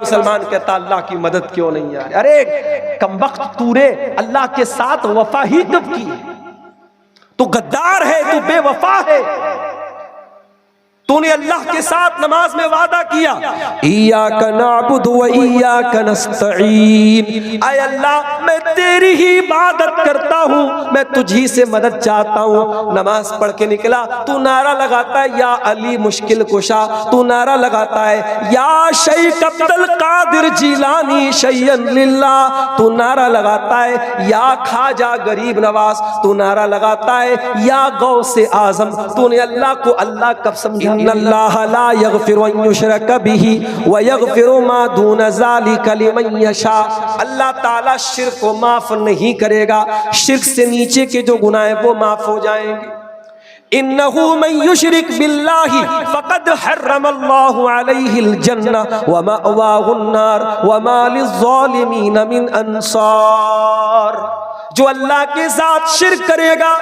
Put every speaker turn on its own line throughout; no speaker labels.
मुसलमान कहता अल्लाह की मदद क्यों नहीं आ रही? अरे कमबख्त तूने अल्लाह के साथ वफा ही कब की? तू गद्दार है, तू बेवफा है। तूने अल्लाह के साथ नमाज में वादा किया, इय्याका नअबुदु व इय्याका नस्तईन, आय अल्लाह मैं तेरी ही इबादत करता हूँ, मैं तुझी से मदद चाहता हूँ। नमाज पढ़ के निकला, तू नारा लगाता है या अली मुश्किल कुशा, तू नारा लगाता है या शेख अब्दुल कादिर जिलानी शय्यन लिल्लाह, तू नारा लगाता है या खाजा गरीब नवाज, तू नारा लगाता है या गौसे आजम। तूने अल्लाह को अल्लाह कब समझा? इन्नल्लाह ला यगफिरु अन युशरक बिही व यगफिरु मा दून ज़ालिका लिमन यशा, अल्लाह ताला शिर्क को माफ नहीं करेगा, शिर्क से नीचे के जो गुनाह हैं वो माफ हो जाएंगे। इन्नहु मन युशरिक बिल्लाहि फक़द हर्रमल्लाहु अलैहिल जन्नह व मअवाहुन नार व मा लिज़्ज़ालिमीन मिन अंसार, जो अल्लाह के साथ शिर्क करेगा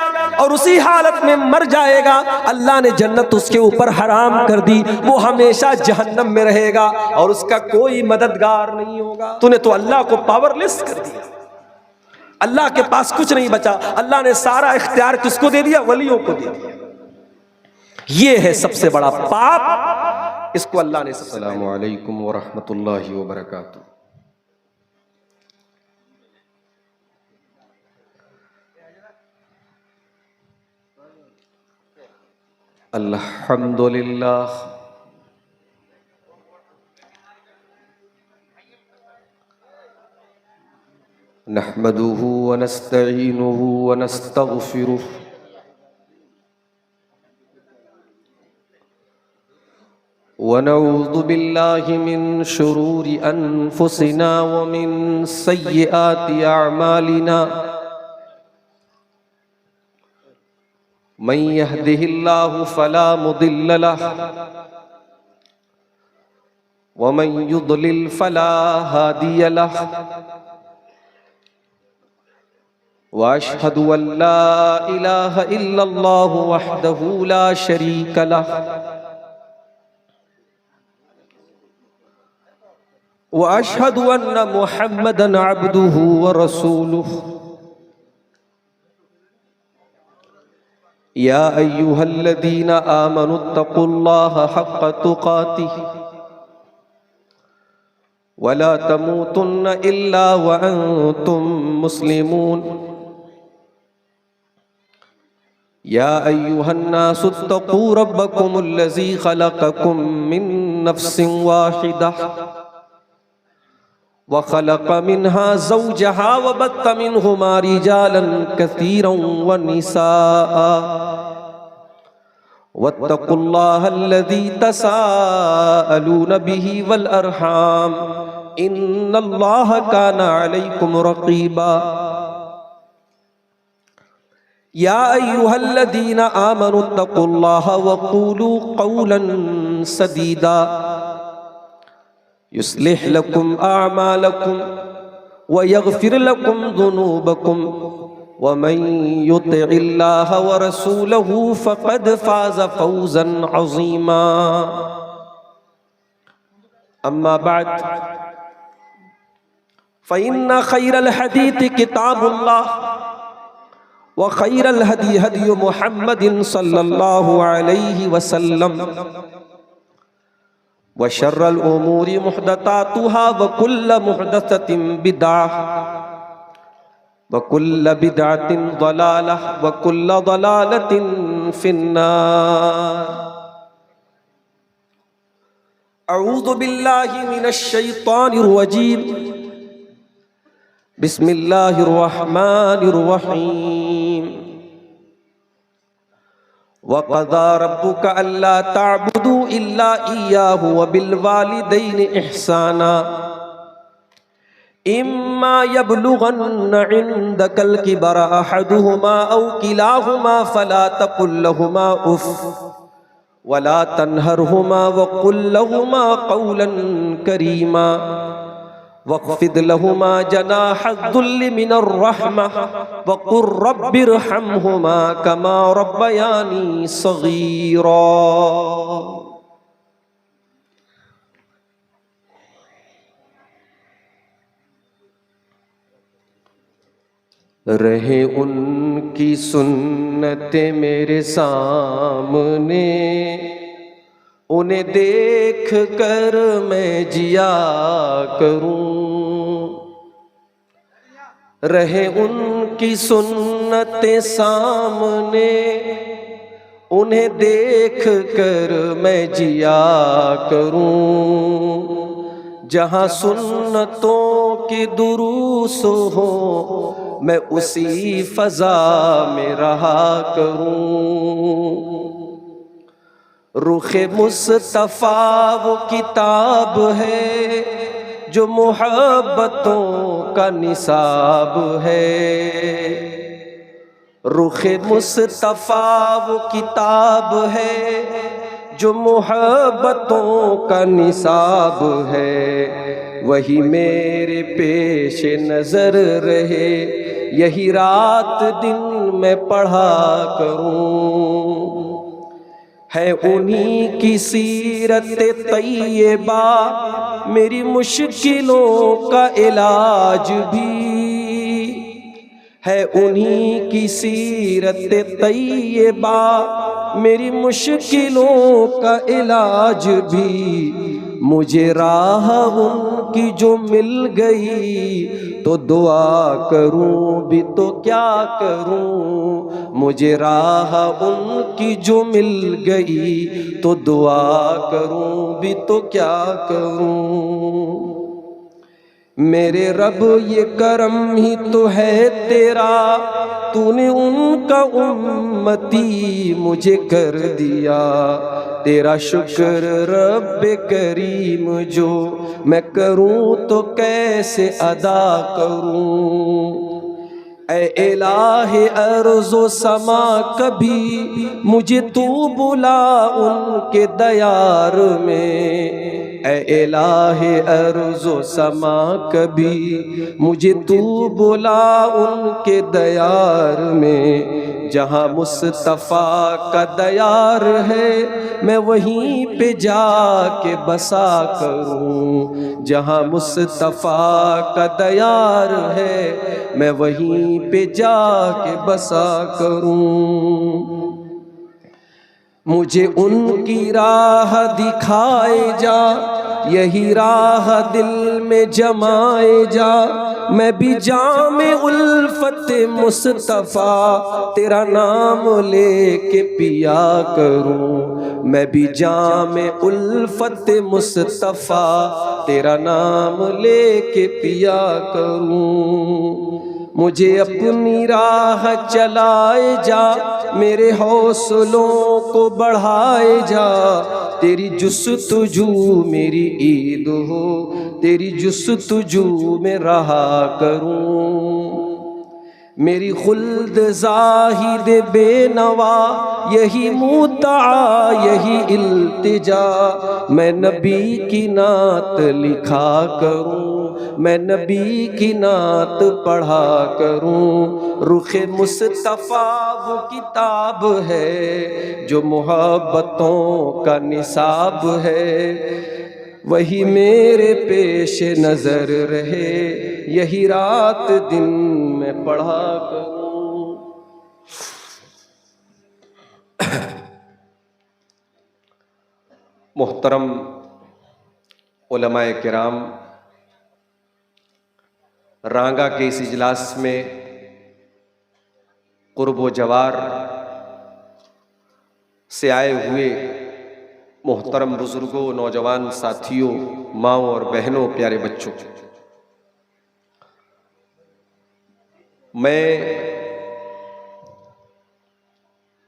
और उसी हालत में मर जाएगा, अल्लाह ने जन्नत उसके ऊपर हराम कर दी, वो हमेशा जहन्नम में रहेगा और उसका कोई मददगार नहीं होगा। तूने तो अल्लाह को पावरलेस कर दिया, अल्लाह के पास कुछ नहीं बचा। अल्लाह ने सारा इख्तियार किसको दे दिया? वलियों को दे दिया। ये है सबसे बड़ा पाप, इसको अल्लाह ने। अस्सलामु अलैकुम व रहमतुल्लाहि व बरकातुहू। अल्हम्दुलिल्लाह नहमदुहु व नस्तईनुहु व नस्तगफिरुहु व नऊज़ु बिल्लाहि मिन शुरूरि अनफुसिना व मिन सय्यिआति अअमालिना, मन यहदिहिल्लाहु फला मुदिल्ल लहु व मन युद्लिल फला हादिय लहु, व अशहदु अन ला इलाहा इल्लल्लाहु वहदहु ला शरीक लहु व अशहदु अन्न मुहम्मदन अब्दुहु व रसूलुहु। या अय्युहल्लज़ीना आमनुत्तक़ुल्लाह हक़्क़ तुक़ातिह वला तमूतुन्न इल्ला व अंतुम मुस्लिमून। या अय्युहन्नासुत्तक़ू रब्बकुमुल्लज़ी ख़लक़कुम मिन नफ़्सिन वाहिदह व ख़लक़ मिन्हा ज़ौजहा व बत्त मिन्हुमा रिजालन कसीरन व निसाअ वत्तक़ुल्लाहल्लज़ी तसाअलून बिही वल अरहाम इन्नल्लाह काना अलैकुम रक़ीबा। या अय्युहल्लज़ीना आमनुत्तक़ुल्लाह व क़ूलू क़ौलन सदीदा युस्लिह लकुम अअमालकुम व यग़फिर लकुम ज़ुनूबकुम व मन युतिइल्लाह व रसूलहु फ़क़द फ़ाज़ फ़ौज़न अज़ीमा। अम्मा बाद फ़इन्न ख़ैरल हदीथ किताबुल्लाह व ख़ैरल हदी हदी मुहम्मदिन सल्लल्लाहु अलैहि वसल्लम व शर्रल उमूरि मुहदसातुहा व कुल्ल मुहदसतिन बिदअह व कुल्ल बिदअतिन ज़लालह व कुल्ल ज़लालतिन फिन्नार। अऊज़ु बिल्लाहि मिनश शैतानिर रजीम। बिस्मिल्लाहिर रहमानिर रहीम। वक़ज़ा रब्बुका अल्ला तअबुदू इल्ला इय्याहु व बिल वालिदैनि इहसाना इम्मा यबलुगन्न इंदकल किबरा अहदुहुमा औ किलाहुमा फला तक़ुल लहुमा उफ़ वला तन्हरहुमा वक़ुल लहुमा क़ौलन करीमा वक़्फ़िद लहुमा जनाहज़्ज़ुल्लि मिनर रहमह वक़ुर रब्बिरहमहुमा कमा रब्बयानी सग़ीरा। रहे उनकी सुन्नतें मेरे सामने, उन्हें देख कर मैं जिया करूं। रहे उनकी सुन्नतें सामने, उन्हें देख कर मैं जिया करूं। जहाँ सुन्नतों के दुरूस हो, मैं उसी फजा में रहा करूं। रुखे मुस्तफा वो किताब है जो मोहब्बतों का निसाब है। रुखे मुस्तफा वो किताब है जो मोहब्बतों का निसाब है। वही मेरे पेश नजर रहे, यही रात दिन मैं पढ़ा करूं। है उन्हीं की सीरत तैयबा मेरी मुश्किलों का इलाज भी। है उन्हीं की सीरत तैयबा मेरी मुश्किलों का इलाज भी। मुझे राह उनकी जो मिल गई तो दुआ करूं भी तो क्या करूं। मुझे राह उनकी जो मिल गई तो दुआ करूं भी तो क्या करूं। मेरे रब ये करम ही तो है तेरा, तूने उनका उम्मती मुझे कर दिया। तेरा शुक्र रब्बे करीम जो मैं करूं तो कैसे अदा करूं। ऐ इलाहे अर्ज़ो समा कभी मुझे तू बुला उनके दयार में। ऐ इलाहे अर्ज़ो समा कभी मुझे तू बुला उनके दयार में। जहाँ मुस्तफ़ा का दयार है मैं वहीं पे जाके बसा करूं। जहाँ मुस्तफ़ा का दयार है मैं वहीं पे जाके बसा करूं। मुझे उनकी राह दिखाए जा, यही राह दिल में जमाए जा। मैं भी जामे उल्फत मुस्तफ़ा तेरा नाम लेके पिया करूं। मैं भी जामे उल्फत मुस्तफ़ा तेरा नाम लेके पिया करूं। मुझे अपनी राह चलाए जा, मेरे हौसलों को बढ़ाए जा। तेरी जुस्तजू मेरी ईद हो, तेरी जुस्तजू में रहा करूं। मेरी खुल्द ज़ाहिद बेनवा यही मुता यही इल्तिजा। मैं नबी की नात लिखा करूं, मैं नबी की नात पढ़ा करूं। रुखे मुस्तफ़ा वो किताब है जो मोहब्बतों का निसाब है। वही मेरे पेश नजर रहे, यही रात दिन में पढ़ा करूं। मोहतरम उलमाए किराम, रांगा के इस इजलास में कुर्ब जवार से आए हुए मोहतरम बुजुर्गों, नौजवान साथियों, माओ और बहनों, प्यारे बच्चों, मैं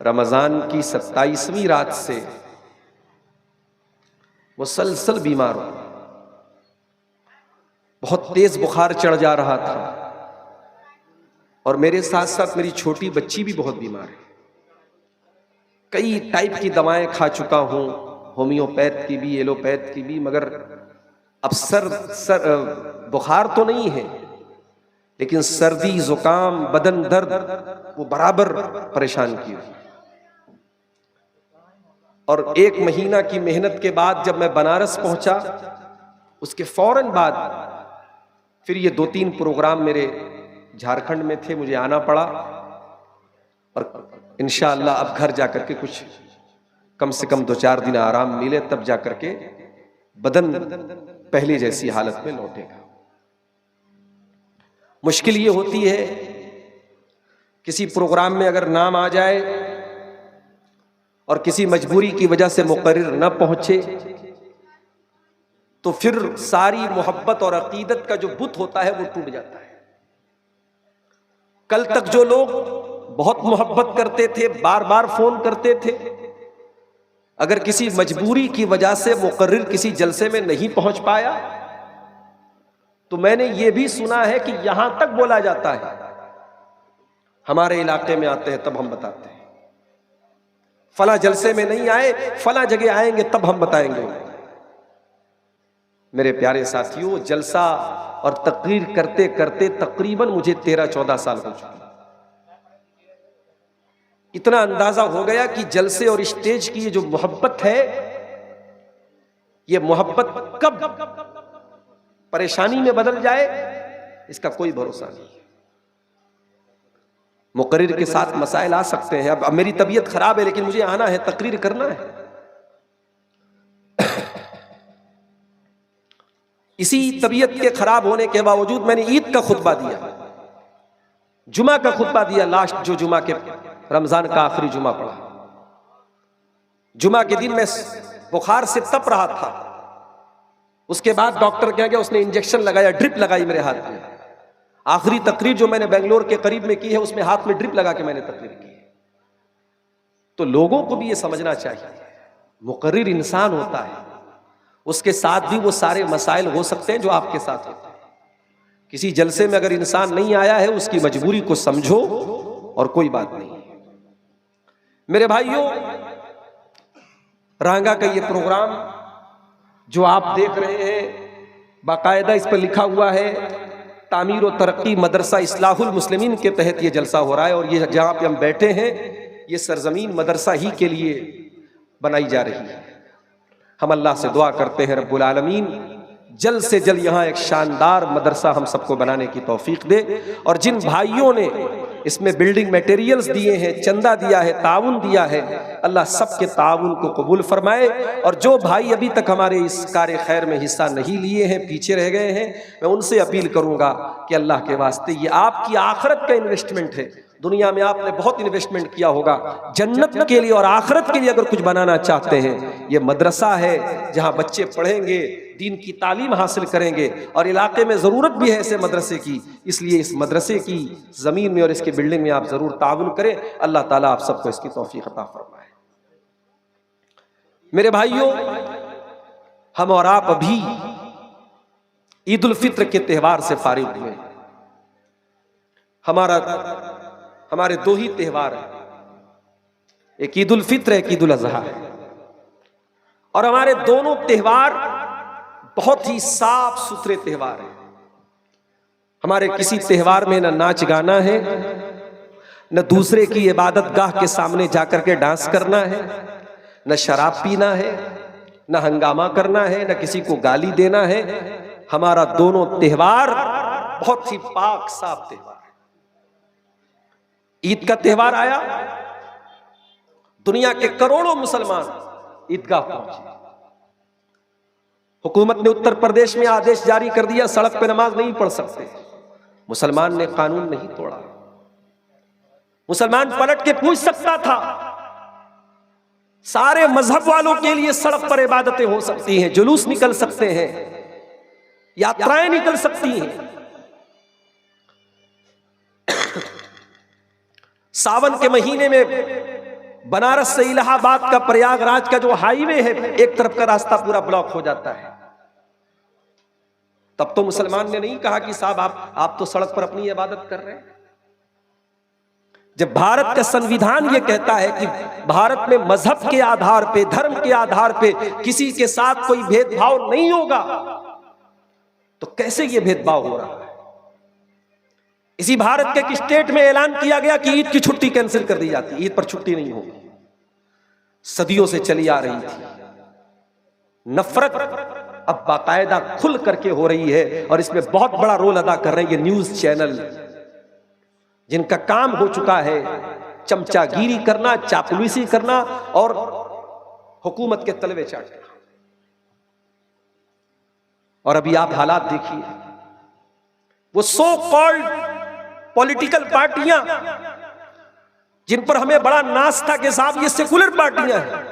रमज़ान की 27वीं रात से मुसलसल बीमार हूं। बहुत तेज बुखार चढ़ जा रहा था और मेरे साथ साथ मेरी छोटी बच्ची भी बहुत बीमार है। कई टाइप की दवाएं खा चुका हूं, होम्योपैथ की भी, एलोपैथ की भी, मगर अब बुखार तो नहीं है, लेकिन सर्दी, जुकाम, बदन दर्द वो बराबर परेशान की। और 1 महीना की मेहनत के बाद जब मैं बनारस पहुंचा, उसके फौरन बाद फिर ये 2-3 प्रोग्राम मेरे झारखंड में थे, मुझे आना पड़ा और इंशाअल्लाह अब घर जाकर के कुछ कम से कम 2-4 दिन आराम मिले, तब जाकर के बदन पहले जैसी हालत में लौटेगा। मुश्किल ये होती है किसी प्रोग्राम में अगर नाम आ जाए और किसी मजबूरी की वजह से मुकर्रिर न पहुंचे तो फिर सारी मोहब्बत और अकीदत का जो बुत होता है वो टूट जाता है। कल तक जो लोग बहुत मोहब्बत करते थे, बार बार फोन करते थे, अगर किसी मजबूरी की वजह से मुकर्रिर किसी जलसे में नहीं पहुंच पाया तो मैंने ये भी सुना है कि यहां तक बोला जाता है, हमारे इलाके में आते हैं तब हम बताते हैं, फला जलसे में नहीं आए, फला जगह आएंगे तब हम बताएंगे। मेरे प्यारे साथियों, जलसा और तकरीर करते करते तकरीबन मुझे 13-14 साल हो चुके। इतना अंदाजा हो गया कि जलसे और स्टेज की ये जो मोहब्बत है, ये मोहब्बत कब परेशानी में बदल जाए इसका कोई भरोसा नहीं। मुकर्रिर के साथ मसाइल आ सकते हैं। अब मेरी तबीयत खराब है लेकिन मुझे आना है, तकरीर करना है। इसी तबीयत के खराब होने के बावजूद मैंने ईद का खुतबा दिया, जुमा का खुतबा दिया, लास्ट जो जुमा के रमजान का आखिरी जुमा पढ़ा। जुमा के दिन मैं बुखार से तप रहा था, उसके बाद डॉक्टर कह गया, उसने इंजेक्शन लगाया, ड्रिप लगाई मेरे हाथ में। आखिरी तकरीर जो मैंने बेंगलोर के करीब में की है उसमें हाथ में ड्रिप लगा के मैंने तकरीर की। तो लोगों को भी ये समझना चाहिए, मुकर्रिर इंसान होता है, उसके साथ भी वो सारे मसाइल हो सकते हैं जो आपके साथ होते हैं। किसी जलसे में अगर इंसान नहीं आया है उसकी मजबूरी को समझो और कोई बात नहीं। मेरे भाइयों, रांगा का ये प्रोग्राम जो आप देख रहे हैं, बाकायदा इस पर लिखा हुआ है तामीर और तरक्की मदरसा इस्लाहुल मुस्लिमीन के तहत ये जलसा हो रहा है। और ये जहाँ पे हम बैठे हैं ये सरजमीन मदरसा ही के लिए बनाई जा रही है। हम अल्लाह से दुआ करते हैं रब्बुल आलमीन जल्द से जल्द यहाँ एक शानदार मदरसा हम सबको बनाने की तौफीक दे। और जिन भाइयों ने इसमें बिल्डिंग मटेरियल्स दिए हैं, चंदा दिया है, ताउन दिया है, अल्लाह सबके ताउन को कबूल फरमाए। और जो भाई अभी तक हमारे इस कार्य खैर में हिस्सा नहीं लिए हैं, पीछे रह गए हैं, मैं उनसे अपील करूँगा कि अल्लाह के वास्ते ये आपकी आखिरत का इन्वेस्टमेंट है। दुनिया में आपने बहुत इन्वेस्टमेंट किया होगा, जन्नत के लिए और आखिरत के लिए अगर कुछ बनाना चाहते हैं, ये मदरसा है जहाँ बच्चे पढ़ेंगे, दीन की तालीम हासिल करेंगे। और इलाके में ज़रूरत भी है ऐसे मदरसे की, इसलिए इस मदरसे की ज़मीन में और इसकी बिल्डिंग में आप ज़रूर ताउन करें। अल्लाह ताला आप सबको इसकी तौफीक अता फरमाए। मेरे भाइयों, हम और आप अभी ईद उल फित्र के त्यौहार से फारिग हुए। हमारे दो ही त्यौहार हैं, एक ईद उल फित्र है, एक ईद उल अज़हा है। और हमारे दोनों त्यौहार बहुत ही साफ सुथरे त्यौहार हैं। हमारे किसी त्यौहार में न नाच गाना है, न दूसरे की इबादत गाह के सामने जाकर के डांस करना है, न शराब पीना है, न हंगामा करना है, न किसी को गाली देना है। हमारा दोनों त्यौहार बहुत ही पाक साफ त्यौहार। ईद का त्यौहार आया, दुनिया के करोड़ों मुसलमान ईदगाह पहुंचे। हुकूमत ने उत्तर प्रदेश में आदेश जारी कर दिया, सड़क पे नमाज नहीं पढ़ सकते। मुसलमान ने कानून नहीं तोड़ा। मुसलमान पलट के पूछ सकता था। सारे मजहब वालों के लिए सड़क पर इबादतें हो सकती हैं, जुलूस निकल सकते हैं, यात्राएं निकल सकती हैं। सावन के महीने में बनारस से इलाहाबाद का प्रयागराज का जो हाईवे है, एक तरफ का रास्ता पूरा ब्लॉक हो जाता है। तब तो मुसलमान ने नहीं कहा कि साहब आप तो सड़क पर अपनी इबादत कर रहे हैं। जब भारत का संविधान ये कहता है कि भारत में मजहब के आधार पे, धर्म के आधार पे किसी के साथ कोई भेदभाव नहीं होगा, तो कैसे ये भेदभाव हो रहा है? इसी भारत के एक स्टेट में ऐलान किया गया कि ईद की छुट्टी कैंसिल कर दी जाती है, ईद पर छुट्टी नहीं होगी। सदियों से चली आ रही थी नफरत, अब बाकायदा खुल करके हो रही है। और इसमें बहुत बड़ा रोल अदा कर रहे हैं ये न्यूज चैनल, जिनका काम हो चुका है चमचागिरी करना, चापलूसी करना और हुकूमत के तलवे चाटना। और अभी आप हालात देखिए, वो सो कॉल्ड पॉलिटिकल पार्टियां जिन पर हमें बड़ा नाज था कि साहब ये सेकुलर पार्टियां हैं,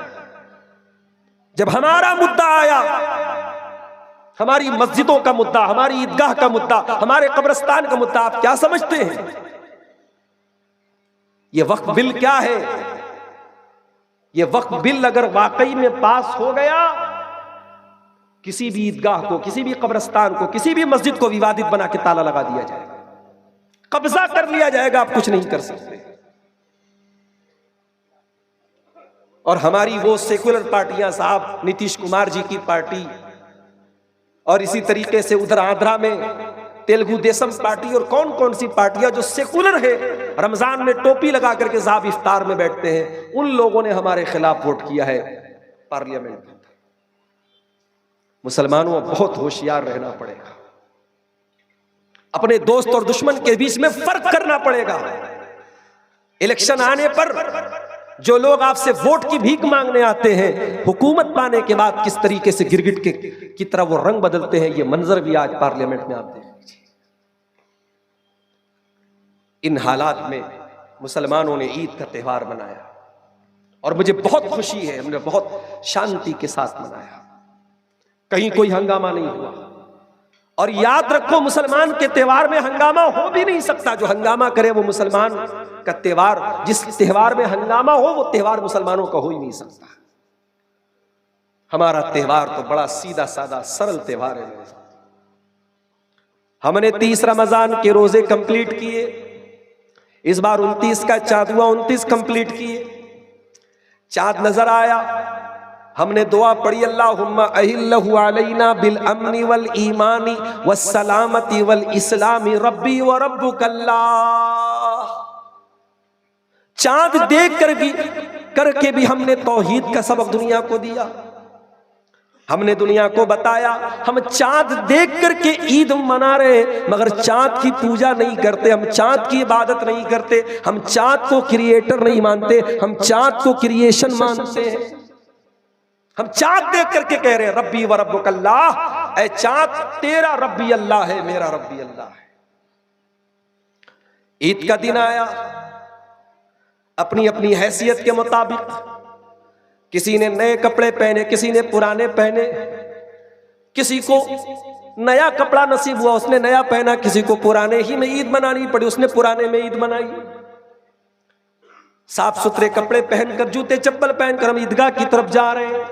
जब हमारा मुद्दा आया, हमारी मस्जिदों का मुद्दा, हमारी ईदगाह का मुद्दा, हमारे कब्रिस्तान का मुद्दा, आप क्या समझते हैं ये वक्फ बिल क्या है? ये वक्फ बिल अगर वाकई में पास हो गया, किसी भी ईदगाह को, किसी भी कब्रिस्तान को, किसी भी मस्जिद को विवादित बना के ताला लगा दिया जाएगा, कब्जा कर लिया जाएगा, आप कुछ नहीं कर सकते। और हमारी वो सेकुलर पार्टियां साहब, नीतीश कुमार जी की पार्टी और इसी तरीके से उधर आंध्रा में तेलुगु देशम पार्टी और कौन कौन सी पार्टियां जो सेकुलर है, रमजान में टोपी लगा करके साहब इफ्तार में बैठते हैं, उन लोगों ने हमारे खिलाफ वोट किया है पार्लियामेंट में। मुसलमानों बहुत होशियार रहना पड़ेगा, अपने दोस्त और दुश्मन के बीच में फर्क करना पड़ेगा। इलेक्शन आने पर जो लोग आपसे वोट की भीख मांगने आते हैं, हुकूमत पाने के बाद किस तरीके से गिरगिट की तरह वो रंग बदलते हैं, ये मंजर भी आज पार्लियामेंट में आप देख लीजिए। इन हालात में मुसलमानों ने ईद का त्यौहार मनाया और मुझे बहुत खुशी है, हमने बहुत शांति के साथ मनाया, कहीं कोई हंगामा नहीं हुआ। और याद रखो, मुसलमान के त्योहार में हंगामा हो भी नहीं सकता। जो हंगामा करे वो मुसलमान का त्योहार, जिस त्योहार में हंगामा हो वो त्योहार मुसलमानों का हो ही नहीं सकता। हमारा त्योहार तो बड़ा सीधा साधा सरल त्योहार है। हमने 30 रमजान के रोजे कंप्लीट किए, इस बार 29 का चांद हुआ, 29 कंप्लीट किए। चांद नजर आया, हमने दुआ पढ़ी, अल्लाहुम्मा अहिल्लहु अलैना बिल अम्नि वल ईमानी वस सलामती वल इस्लामी रब्बी व रब्बुकल्लाह। चांद देख करके भी हमने तौहीद का सबक दुनिया को दिया। हमने दुनिया को बताया हम चांद देख करके ईद मना रहे, मगर चांद की पूजा नहीं करते, हम चांद की इबादत नहीं करते, हम चांद को क्रिएटर नहीं मानते, हम चांद को क्रिएशन मानते हैं। हम चांद देख करके कह रहे हैं रब्बी व रब्बुकल्लाह, ऐ चांद तेरा रब्बी अल्लाह है, मेरा रब्बी अल्लाह है। ईद का दिन आया, अपनी अपनी हैसियत के मुताबिक किसी ने नए कपड़े पहने, किसी ने पुराने पहने, किसी को नया कपड़ा नसीब हुआ उसने नया पहना, किसी को पुराने ही में ईद मनानी पड़ी उसने पुराने में ईद मनाई। साफ सुथरे कपड़े पहनकर, जूते चप्पल पहनकर हम ईदगाह की तरफ जा रहे हैं।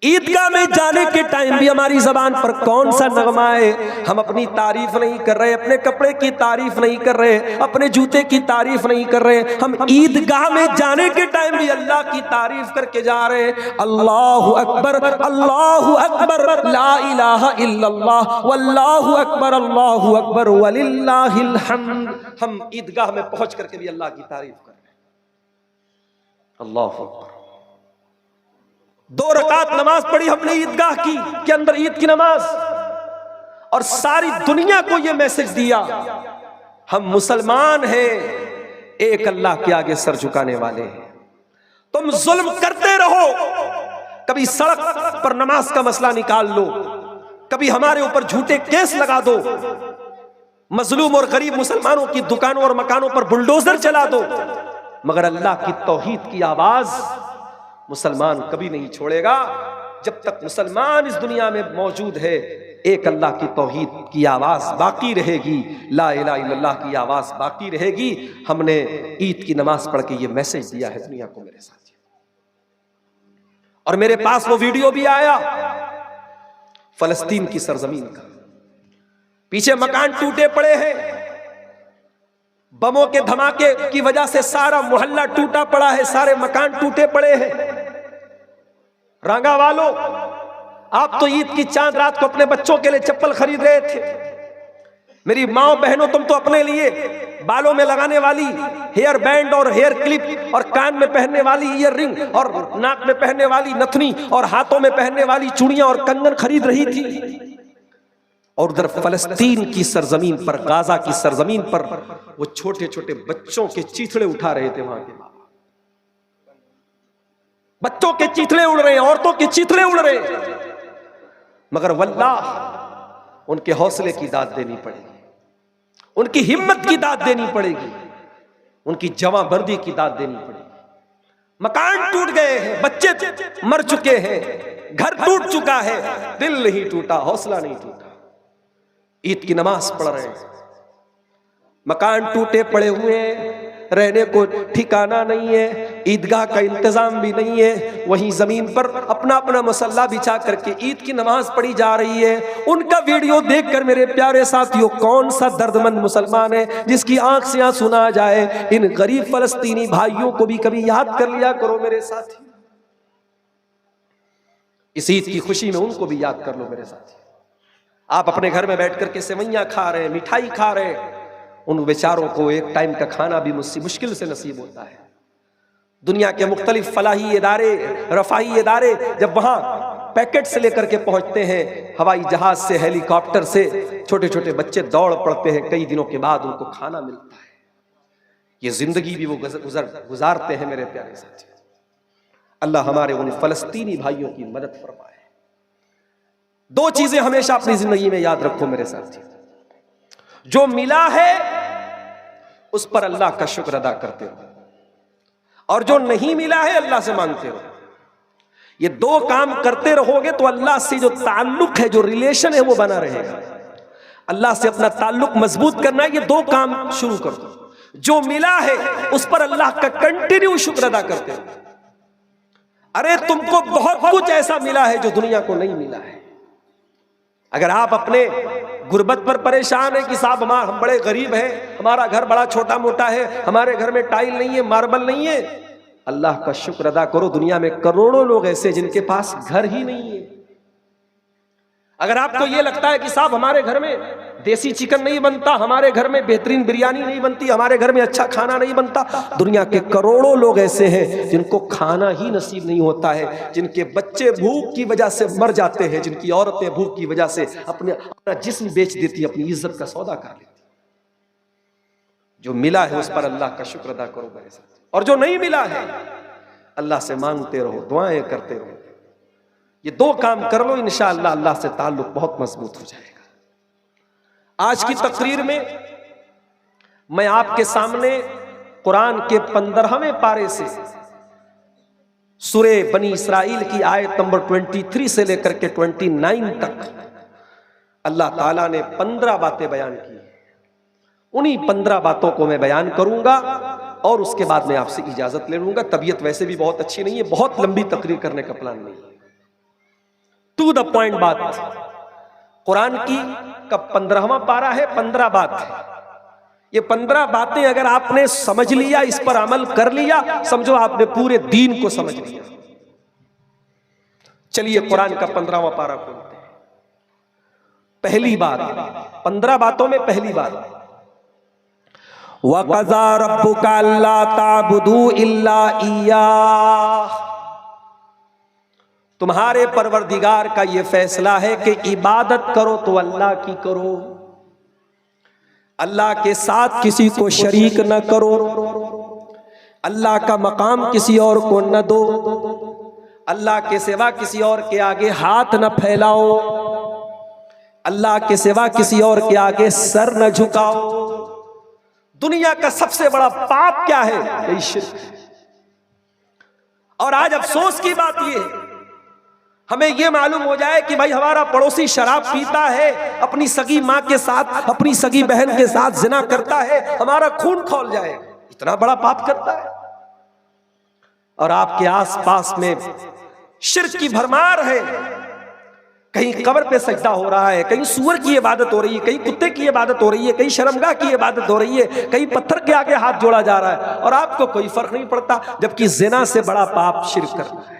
ईदगाह में जाने के टाइम भी हमारी जबान पर कौन सा नगमा है? हम अपनी तारीफ नहीं कर रहे, अपने कपड़े की तारीफ नहीं कर रहे, अपने जूते की तारीफ नहीं कर रहे। हम ईदगाह में जाने के टाइम भी अल्लाह की तारीफ करके जा रहे हैं। अल्लाहु अकबर, अल्लाहु अकबर, ला इलाहा इल्लल्लाह, वल्लाहु अकबर, अल्लाहु अकबर, वलिल्लाहिल हम्द। हम ईदगाह में पहुंच करके भी अल्लाह की तारीफ कर रहे हैं। अल्लाहु अकबर। 2 रकात नमाज पढ़ी हमने ईदगाह की के अंदर, ईद की नमाज, और सारी दुनिया को यह मैसेज दिया हम मुसलमान हैं, एक अल्लाह के आगे सर झुकाने वाले हैं। तुम जुल्म करते रहो, कभी सड़क पर नमाज का मसला निकाल लो, कभी हमारे ऊपर झूठे केस लगा दो, मजलूम और गरीब मुसलमानों की दुकानों और मकानों पर बुलडोजर चला दो, मगर अल्लाह की तौहीद की आवाज मुसलमान कभी नहीं छोड़ेगा। जब तक मुसलमान इस दुनिया में मौजूद है, एक अल्लाह की तौहीद की आवाज बाकी रहेगी, ला इलाहा इल्लल्लाह की आवाज बाकी रहेगी। हमने ईद की नमाज पढ़ के ये मैसेज दिया है दुनिया को मेरे साथ। और मेरे पास वो वीडियो भी आया फलस्तीन की सरजमीन का, पीछे मकान टूटे पड़े हैं, बमों के धमाके की वजह से सारा मोहल्ला टूटा पड़ा है, सारे मकान टूटे पड़े हैं। रांगा वालों, आप तो ईद की चांद रात को अपने बच्चों के लिए चप्पल खरीद रहे थे। मेरी माओ बहनों, तुम तो अपने लिए बालों में लगाने वाली हेयर बैंड और हेयर क्लिप और कान में पहनने वाली ईयर रिंग और नाक में पहनने वाली नथनी और हाथों में पहनने वाली चूड़ियां और कंगन खरीद रही थी, और उधर फलस्तीन की सरजमीन पर, गाजा की सरजमीन पर वो छोटे छोटे बच्चों के चीथड़े उठा रहे थे। वहां के बच्चों के चीथड़े उड़ रहे हैं, औरतों के चीथड़े उड़ रहे हैं, मगर वल्लाह उनके हौसले की दाद देनी पड़ेगी, उनकी हिम्मत की दाद देनी पड़ेगी, उनकी जवांबर्दी की दाद देनी पड़ेगी। मकान टूट गए हैं, बच्चे मर चुके हैं, घर टूट चुका है, दिल नहीं टूटा, हौसला नहीं टूटा। ईद की नमाज पढ़ रहे हैं, मकान टूटे पड़े हुए हैं, रहने को ठिकाना नहीं है, ईदगाह का इंतजाम भी नहीं है, वहीं जमीन पर अपना अपना मसल्ला बिछा करके ईद की नमाज पढ़ी जा रही है। उनका वीडियो देखकर मेरे प्यारे साथियों, कौन सा दर्दमंद मुसलमान है जिसकी आंख से आंसू ना जाए। इन गरीब फलस्तीनी भाइयों को भी कभी याद कर लिया करो मेरे साथी, इस ईद की खुशी में उनको भी याद कर लो मेरे साथी। आप अपने घर में बैठ करके सेवैयां खा रहे हैं, मिठाई खा रहे हैं, उन बेचारों को एक टाइम का खाना भी मुश्किल से नसीब होता है। दुनिया के मुख्तलिफ फलाही इदारे, रफाही इदारे जब वहां पैकेट से लेकर के पहुंचते हैं, हवाई जहाज से, हेलीकॉप्टर से, छोटे छोटे बच्चे दौड़ पड़ते हैं, कई दिनों के बाद उनको खाना मिलता है। ये जिंदगी भी वो गुजारते हैं मेरे प्यारे साथी। अल्लाह हमारे उन फलस्तीनी भाइयों की मदद फरमाए। दो चीजें हमेशा अपनी जिंदगी में याद रखो मेरे साथी, जो मिला है उस पर अल्लाह का शुक्र अदा करते हो, और जो नहीं मिला है अल्लाह से मांगते हो। ये दो काम करते रहोगे तो अल्लाह से जो ताल्लुक है, जो रिलेशन है, वो बना रहेगा। अल्लाह से अपना ताल्लुक मजबूत करना है, ये दो काम शुरू कर दो। जो मिला है उस पर अल्लाह का कंटिन्यू शुक्र अदा करते हो। अरे तुमको बहुत कुछ ऐसा मिला है जो दुनिया को नहीं मिला है। अगर आप अपने गुर्बत पर परेशान है कि साहब हम बड़े गरीब हैं, हमारा घर बड़ा छोटा मोटा है, हमारे घर में टाइल नहीं है, मार्बल नहीं है, अल्लाह का शुक्र अदा करो। दुनिया में करोड़ों लोग ऐसे जिनके पास घर ही नहीं है। अगर आपको यह लगता है कि साहब हमारे घर में देसी चिकन नहीं बनता, हमारे घर में बेहतरीन बिरयानी नहीं बनती, हमारे घर में अच्छा खाना नहीं बनता, दुनिया के करोड़ों लोग ऐसे हैं जिनको खाना ही नसीब नहीं होता है, जिनके बच्चे भूख की वजह से मर जाते हैं, जिनकी औरतें भूख की वजह से अपना जिस्म बेच देती, अपनी इज्जत का सौदा कर लेती। जो मिला है उस पर अल्लाह का शुक्र अदा करो मेरे साथ, और जो नहीं मिला है अल्लाह से मांगते रहो, दुआएं करते रहो। ये दो काम कर लो, इंशाअल्लाह अल्लाह से ताल्लुक बहुत मजबूत हो जाएगा। आज की तकरीर में मैं आपके सामने कुरान के 15वें पारे से सूरे बनी इसराइल की आयत नंबर 23 से लेकर के 29 तक अल्लाह ताला ने 15 बातें बयान की। उन्हीं 15 बातों को मैं बयान करूंगा और उसके बाद मैं आपसे इजाजत ले लूंगा। तबीयत वैसे भी बहुत अच्छी नहीं है, बहुत लंबी तकरीर करने का प्लान नहीं है। टू द पॉइंट बात, कुरान की का 15वां पारा है, 15 बात है। ये 15 बातें अगर आपने समझ लिया, इस पर अमल कर लिया, समझो आपने पूरे दीन को समझ लिया। चलिए कुरान का 15वां पारा खोलते हैं। पहली बात, 15 बातों में पहली बात, वक़ज़ा रब्बुका अल्ला ताबुदू इल्ला इय्याह, तुम्हारे परवरदिगार का यह फैसला है कि इबादत करो तो अल्लाह की करो, अल्लाह के साथ किसी को शरीक न करो, अल्लाह का मकाम किसी और को न दो, अल्लाह के सिवा किसी और के आगे हाथ न फैलाओ, अल्लाह के सिवा किसी और के आगे सर न झुकाओ। दुनिया का सबसे बड़ा पाप क्या है? यही शिर्क है। और आज अफसोस की बात यह है, हमें यह मालूम हो जाए कि भाई हमारा पड़ोसी शराब पीता है, अपनी सगी माँ के साथ, अपनी सगी बहन के साथ जिना करता है, हमारा खून खौल जाए, इतना बड़ा पाप करता है। और आपके आसपास में शिर्क की भरमार है। कहीं कब्र पे सजदा हो रहा है, कहीं सूअर की इबादत हो रही है, कहीं कुत्ते की इबादत हो रही है, कहीं शर्मगाह की इबादत हो रही है, कहीं पत्थर के आगे हाथ जोड़ा जा रहा है, और आपको कोई फर्क नहीं पड़ता। जबकि जिना से बड़ा पाप शिर्क करना है।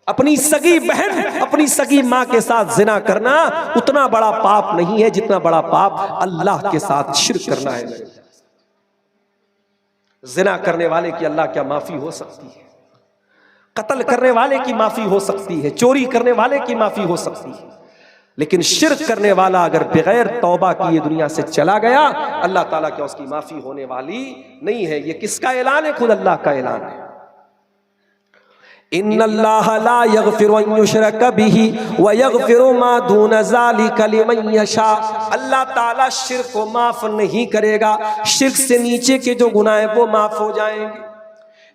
अपनी सगी बहन, अपनी सगी माँ के साथ जिना करना उतना बड़ा पाप नहीं है जितना बड़ा पाप अल्लाह के साथ शिर्क करना है। जिना करने वाले की अल्लाह क्या माफी हो सकती है? कत्ल करने वाले की माफी हो सकती है, चोरी करने वाले की माफी हो सकती है, लेकिन शिर्क करने वाला अगर बगैर तौबा किए दुनिया से चला गया, अल्लाह ताला क्या उसकी माफी होने वाली नहीं है। ये किसका ऐलान है? खुद अल्लाह का ऐलान है। इन्नल्लाह ला यगफिरु अन युशरक बिही व यगफिरु मा दून ज़ालिका लिमन यशा। अल्लाह ताला शिर्क को माफ नहीं करेगा, शिर्क से नीचे के जो गुनाह है वो माफ हो जाएंगे।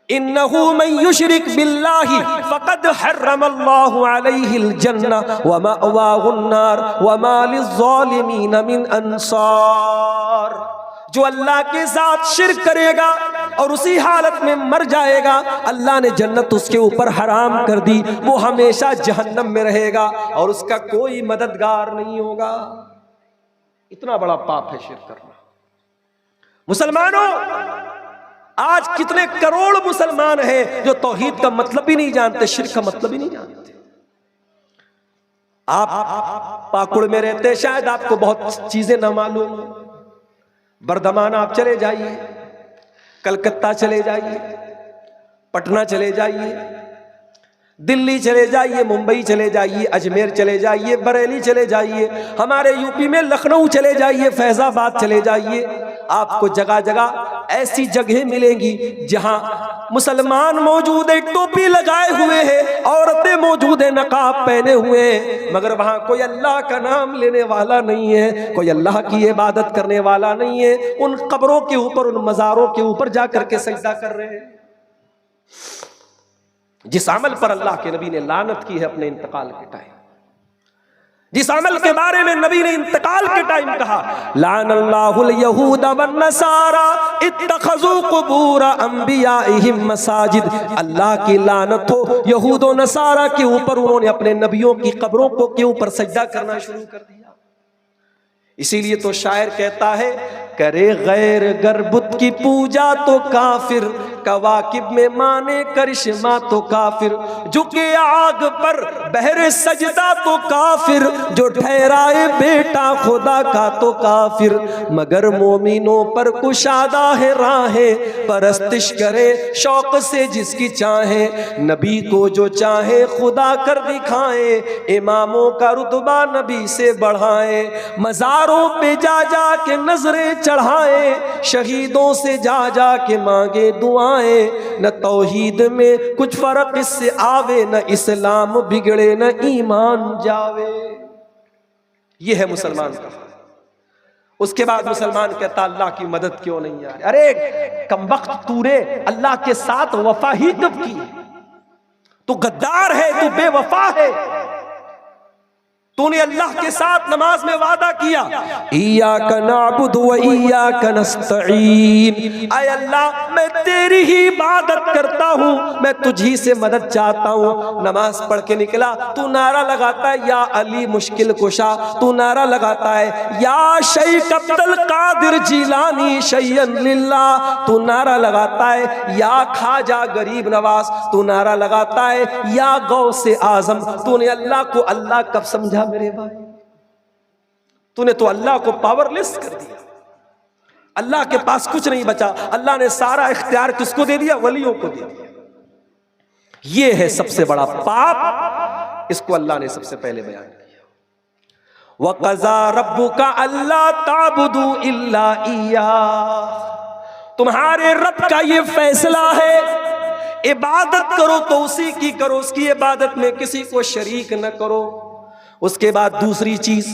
इन्नहु मन युशरिक बिल्लाहि फक़द हर्रमल्लाहु अलैहिल जन्ना व मअवाहुन नार व मा लिज़्ज़ालिमीन मिन अंसार। जो अल्लाह के साथ शिर्क करेगा और उसी हालत में मर जाएगा, अल्लाह ने जन्नत उसके ऊपर हराम कर दी, वो हमेशा जहन्नम में रहेगा और उसका कोई मददगार नहीं होगा। इतना बड़ा पाप है शिर्क करना। मुसलमानों, आज कितने करोड़ मुसलमान हैं जो तौहीद का मतलब भी नहीं जानते, शिर्क का मतलब ही नहीं जानते। आप पाकुड़ में रहते, शायद आपको बहुत चीजें ना मालूम हो। बर्दमान आप चले जाइए, कलकत्ता चले जाइए, पटना चले जाइए, दिल्ली चले जाइए, मुंबई चले जाइए, अजमेर चले जाइए, बरेली चले जाइए, हमारे यूपी में लखनऊ चले जाइए, फैजाबाद चले जाइए, आपको जगह जगह ऐसी जगह मिलेंगी जहां मुसलमान मौजूद है, टोपी लगाए हुए हैं, औरतें मौजूद है, नकाब पहने हुए हैं, मगर वहां कोई अल्लाह का नाम लेने वाला नहीं है, कोई अल्लाह की इबादत करने वाला नहीं है। उन कब्रों के ऊपर, उन मज़ारों के ऊपर जाकर के सजदा कर रहे हैं। जिस अमल पर अल्लाह के नबी ने लानत की है अपने इंतकाल के टाइम, जिस अमल के बारे में नबी ने इंतकाल के टाइम कहा, लानल्लाहुल यहूद वन नसारा इत्तखज़ू कुबूर अंबियाइहिम मसाजिद। अल्लाह की लानत हो यहूद और नसारा के ऊपर, उन्होंने अपने नबियों की कब्रों को के ऊपर सजदा करना शुरू कर दिया। इसीलिए तो शायर कहता है, करे गैर गरबुत की पूजा तो काफिर, कवाकिब में माने करिश्मा तो काफिर, झुके आग पर बहरे सजदा तो काफिर, जो ठहराए बेटा खुदा का तो काफिर, मगर मोमिनों पर कुशादा है राहें, परस्तिश करे शौक से जिसकी चाहे, नबी को जो चाहे खुदा कर दिखाए, इमामों का रुतबा नबी से बढ़ाए, मज़ारों पे जा जा के नजरें चढ़ाए, शहीदों से जा जा के मांगे दुआएं, न तौहीद में कुछ फर्क इससे आवे, न इस्लाम बिगड़े न ईमान जावे। ये है मुसलमान का। उसके बाद मुसलमान कहता अल्लाह की मदद क्यों नहीं आई? अरे कमबख्त, तूने अल्लाह के साथ वफा ही कब की? तू गद्दार है, तू बेवफा है। तूने अल्लाह के साथ नमाज में वादा किया, इय्याका नअबुदु व इय्याका नस्तईन, ऐ अल्लाह मैं तेरी ही इबादत करता हूँ, मैं तुझी से मदद चाहता हूँ। नमाज पढ़ के निकला, तू नारा लगाता है या अली मुश्किल कुशा, तू नारा लगाता है या शेख अब्दुल कादिर जिलानी शैयन लिल्लाह, तू नारा लगाता है या खाजा गरीब नवाज, तू नारा लगाता है या गौसे आजम। तूने अल्लाह को अल्लाह कब समझा मेरे भाई? तूने तो अल्लाह को पावरलेस कर दिया, अल्लाह के पास कुछ नहीं बचा। अल्लाह ने सारा इख्तियार किसको दे दिया? वलियों को दे दिया। ये है सबसे बड़ा पाप, इसको अल्लाह ने सबसे पहले बयान किया। वक़ज़ा रब्बुका अल्ला ताबुदू इल्ला इय्याह, तुम्हारे रब का ये फैसला है, इबादत करो तो उसी की करो, उसकी इबादत में किसी को शरीक न करो। उसके बाद दूसरी चीज,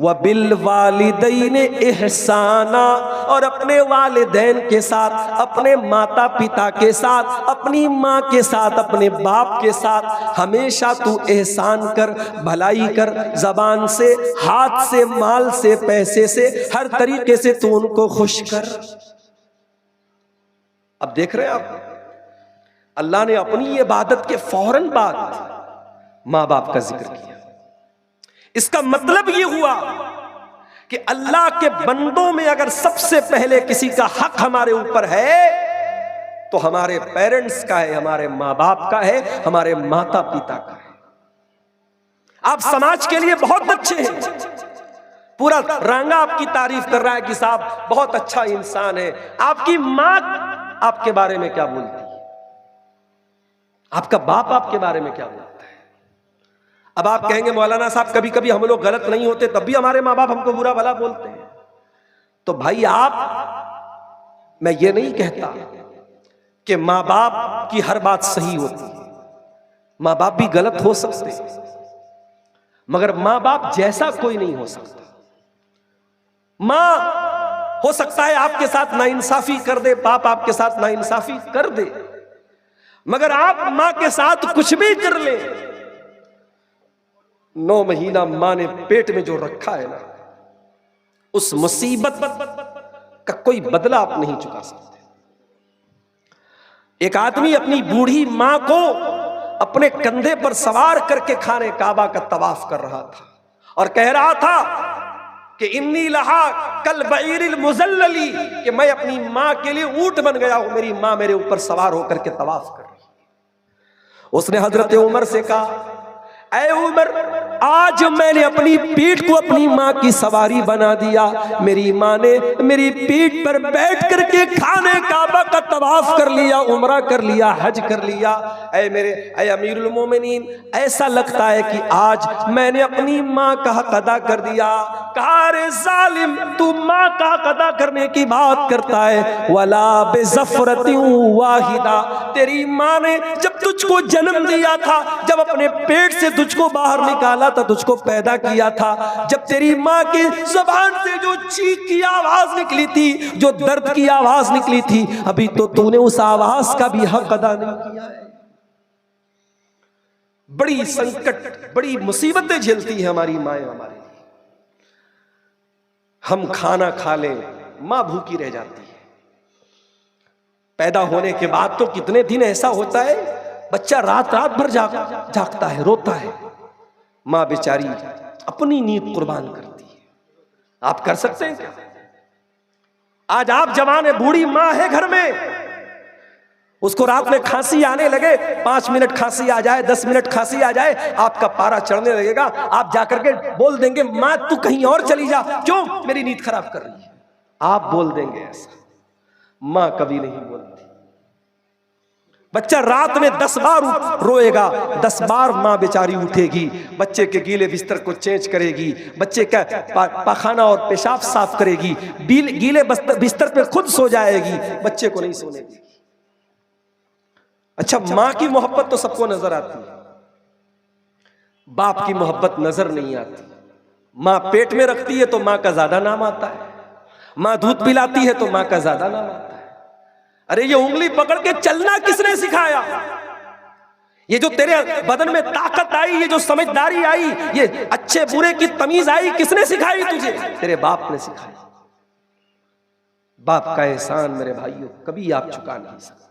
व बिल वालिदैन इहसाना, और अपने वालिदैन के साथ, अपने माता पिता के साथ, अपनी माँ के साथ, अपने बाप के साथ हमेशा तू एहसान कर, भलाई कर, जबान से, हाथ से, माल से, पैसे से, हर तरीके से तू उनको खुश कर। अब देख रहे हैं आप, अल्लाह ने अपनी इबादत के फौरन बाद माँ बाप का जिक्र किया। इसका मतलब ये हुआ कि अल्लाह के बंदों में अगर सबसे पहले किसी का हक हमारे ऊपर है तो हमारे पेरेंट्स का है, हमारे माँ बाप का है, हमारे माता पिता का है। आप समाज के लिए बहुत अच्छे हैं, पूरा रंगा आपकी तारीफ कर रहा है कि साहब बहुत अच्छा इंसान है। आपकी माँ आपके बारे में क्या बोलती है? आपका बाप आपके बारे में क्या बोलता है? अब आप कहेंगे मौलाना साहब कभी कभी हम लोग गलत नहीं होते तब भी हमारे माँ बाप हमको बुरा भला बोलते हैं। तो भाई मैं ये नहीं कहता कि माँ बाप की हर बात सही होती है, माँ बाप भी गलत हो सकते हैं, मगर माँ बाप जैसा कोई नहीं हो सकता। माँ हो सकता है आपके साथ नाइंसाफी कर दे, बाप आपके साथ नाइंसाफी कर दे, मगर आप माँ के साथ कुछ भी कर ले, 9 महीना माँ ने पेट में जो रखा है ना, उस मुसीबत का कोई बदला आप नहीं चुका सकते। एक आदमी अपनी बूढ़ी मां को अपने कंधे पर सवार करके खाने काबा का तवाफ कर रहा था और कह रहा था कि इन्नी लहा कल बईरिल मुजल्लली, कि मैं अपनी मां के लिए ऊंट बन गया हूं, मेरी मां मेरे ऊपर सवार होकर के तवाफ कर रही है। उसने हजरत उमर से कहा, ऐ उमर, आज मैंने अपनी पीठ को अपनी माँ की सवारी बना दिया, मेरी माँ ने मेरी पीठ पर बैठ करके खाने काबा का तवाफ कर लिया, उम्रा कर लिया, हज कर लिया। ऐ अमीरुल मोमिनीन, ऐसा लगता है कि आज मैंने अपनी माँ का हक अदा कर दिया। कहा, रे जालिम, तू माँ का हक अदा करने की बात करता है, वला बेज़फ़रतिन वाहिदा, तेरी माँ ने जब तुझको जन्म दिया था, जब अपने पेट से तुझको बाहर निकाला था, तुझको पैदा किया था, जब तेरी माँ की जुबान से जो चीख की आवाज निकली थी, जो दर्द की आवाज निकली थी, अभी तो तूने उस आवाज का भी हक अदा नहीं किया है। बड़ी संकट, बड़ी मुसीबतें झेलती है हमारी माएं हमारे लिए। हम खाना खा लें, मां भूखी रह जाती है। पैदा होने के बाद तो कितने दिन ऐसा होता है, बच्चा रात रात भर जागता है, रोता है, मां बेचारी अपनी नींद कुर्बान करती है। आप कर सकते हैं क्या? आज आप जवान है, बूढ़ी मां है घर में, उसको रात में खांसी आने लगे, 5 मिनट खांसी आ जाए, 10 मिनट खांसी आ जाए, आपका पारा चढ़ने लगेगा, आप जाकर के बोल देंगे, मां तू कहीं और चली जा, क्यों, मेरी नींद खराब कर रही है। आप बोल देंगे ऐसा, मां कभी नहीं बोलती। बच्चा रात में 10 बार रोएगा, 10 बार मां बेचारी उठेगी, बच्चे के गीले बिस्तर को चेंज करेगी, बच्चे का पाखाना और पेशाब साफ करेगी, गीले बिस्तर पे खुद सो जाएगी, बच्चे को नहीं सोने देगी। अच्छा, मां की मोहब्बत तो सबको नजर आती है, बाप की मोहब्बत नजर नहीं आती। मां पेट में रखती है तो मां का ज्यादा नाम आता है, मां दूध पिलाती है तो मां का ज्यादा नाम आता है। अरे ये उंगली पकड़ के चलना किसने सिखाया? ये जो तेरे बदन में ताकत आई, ये जो समझदारी आई, ये अच्छे बुरे की तमीज आई, किसने सिखाई तुझे? तेरे बाप ने सिखाई। बाप का एहसान मेरे भाइयों कभी आप चुका नहीं सकते।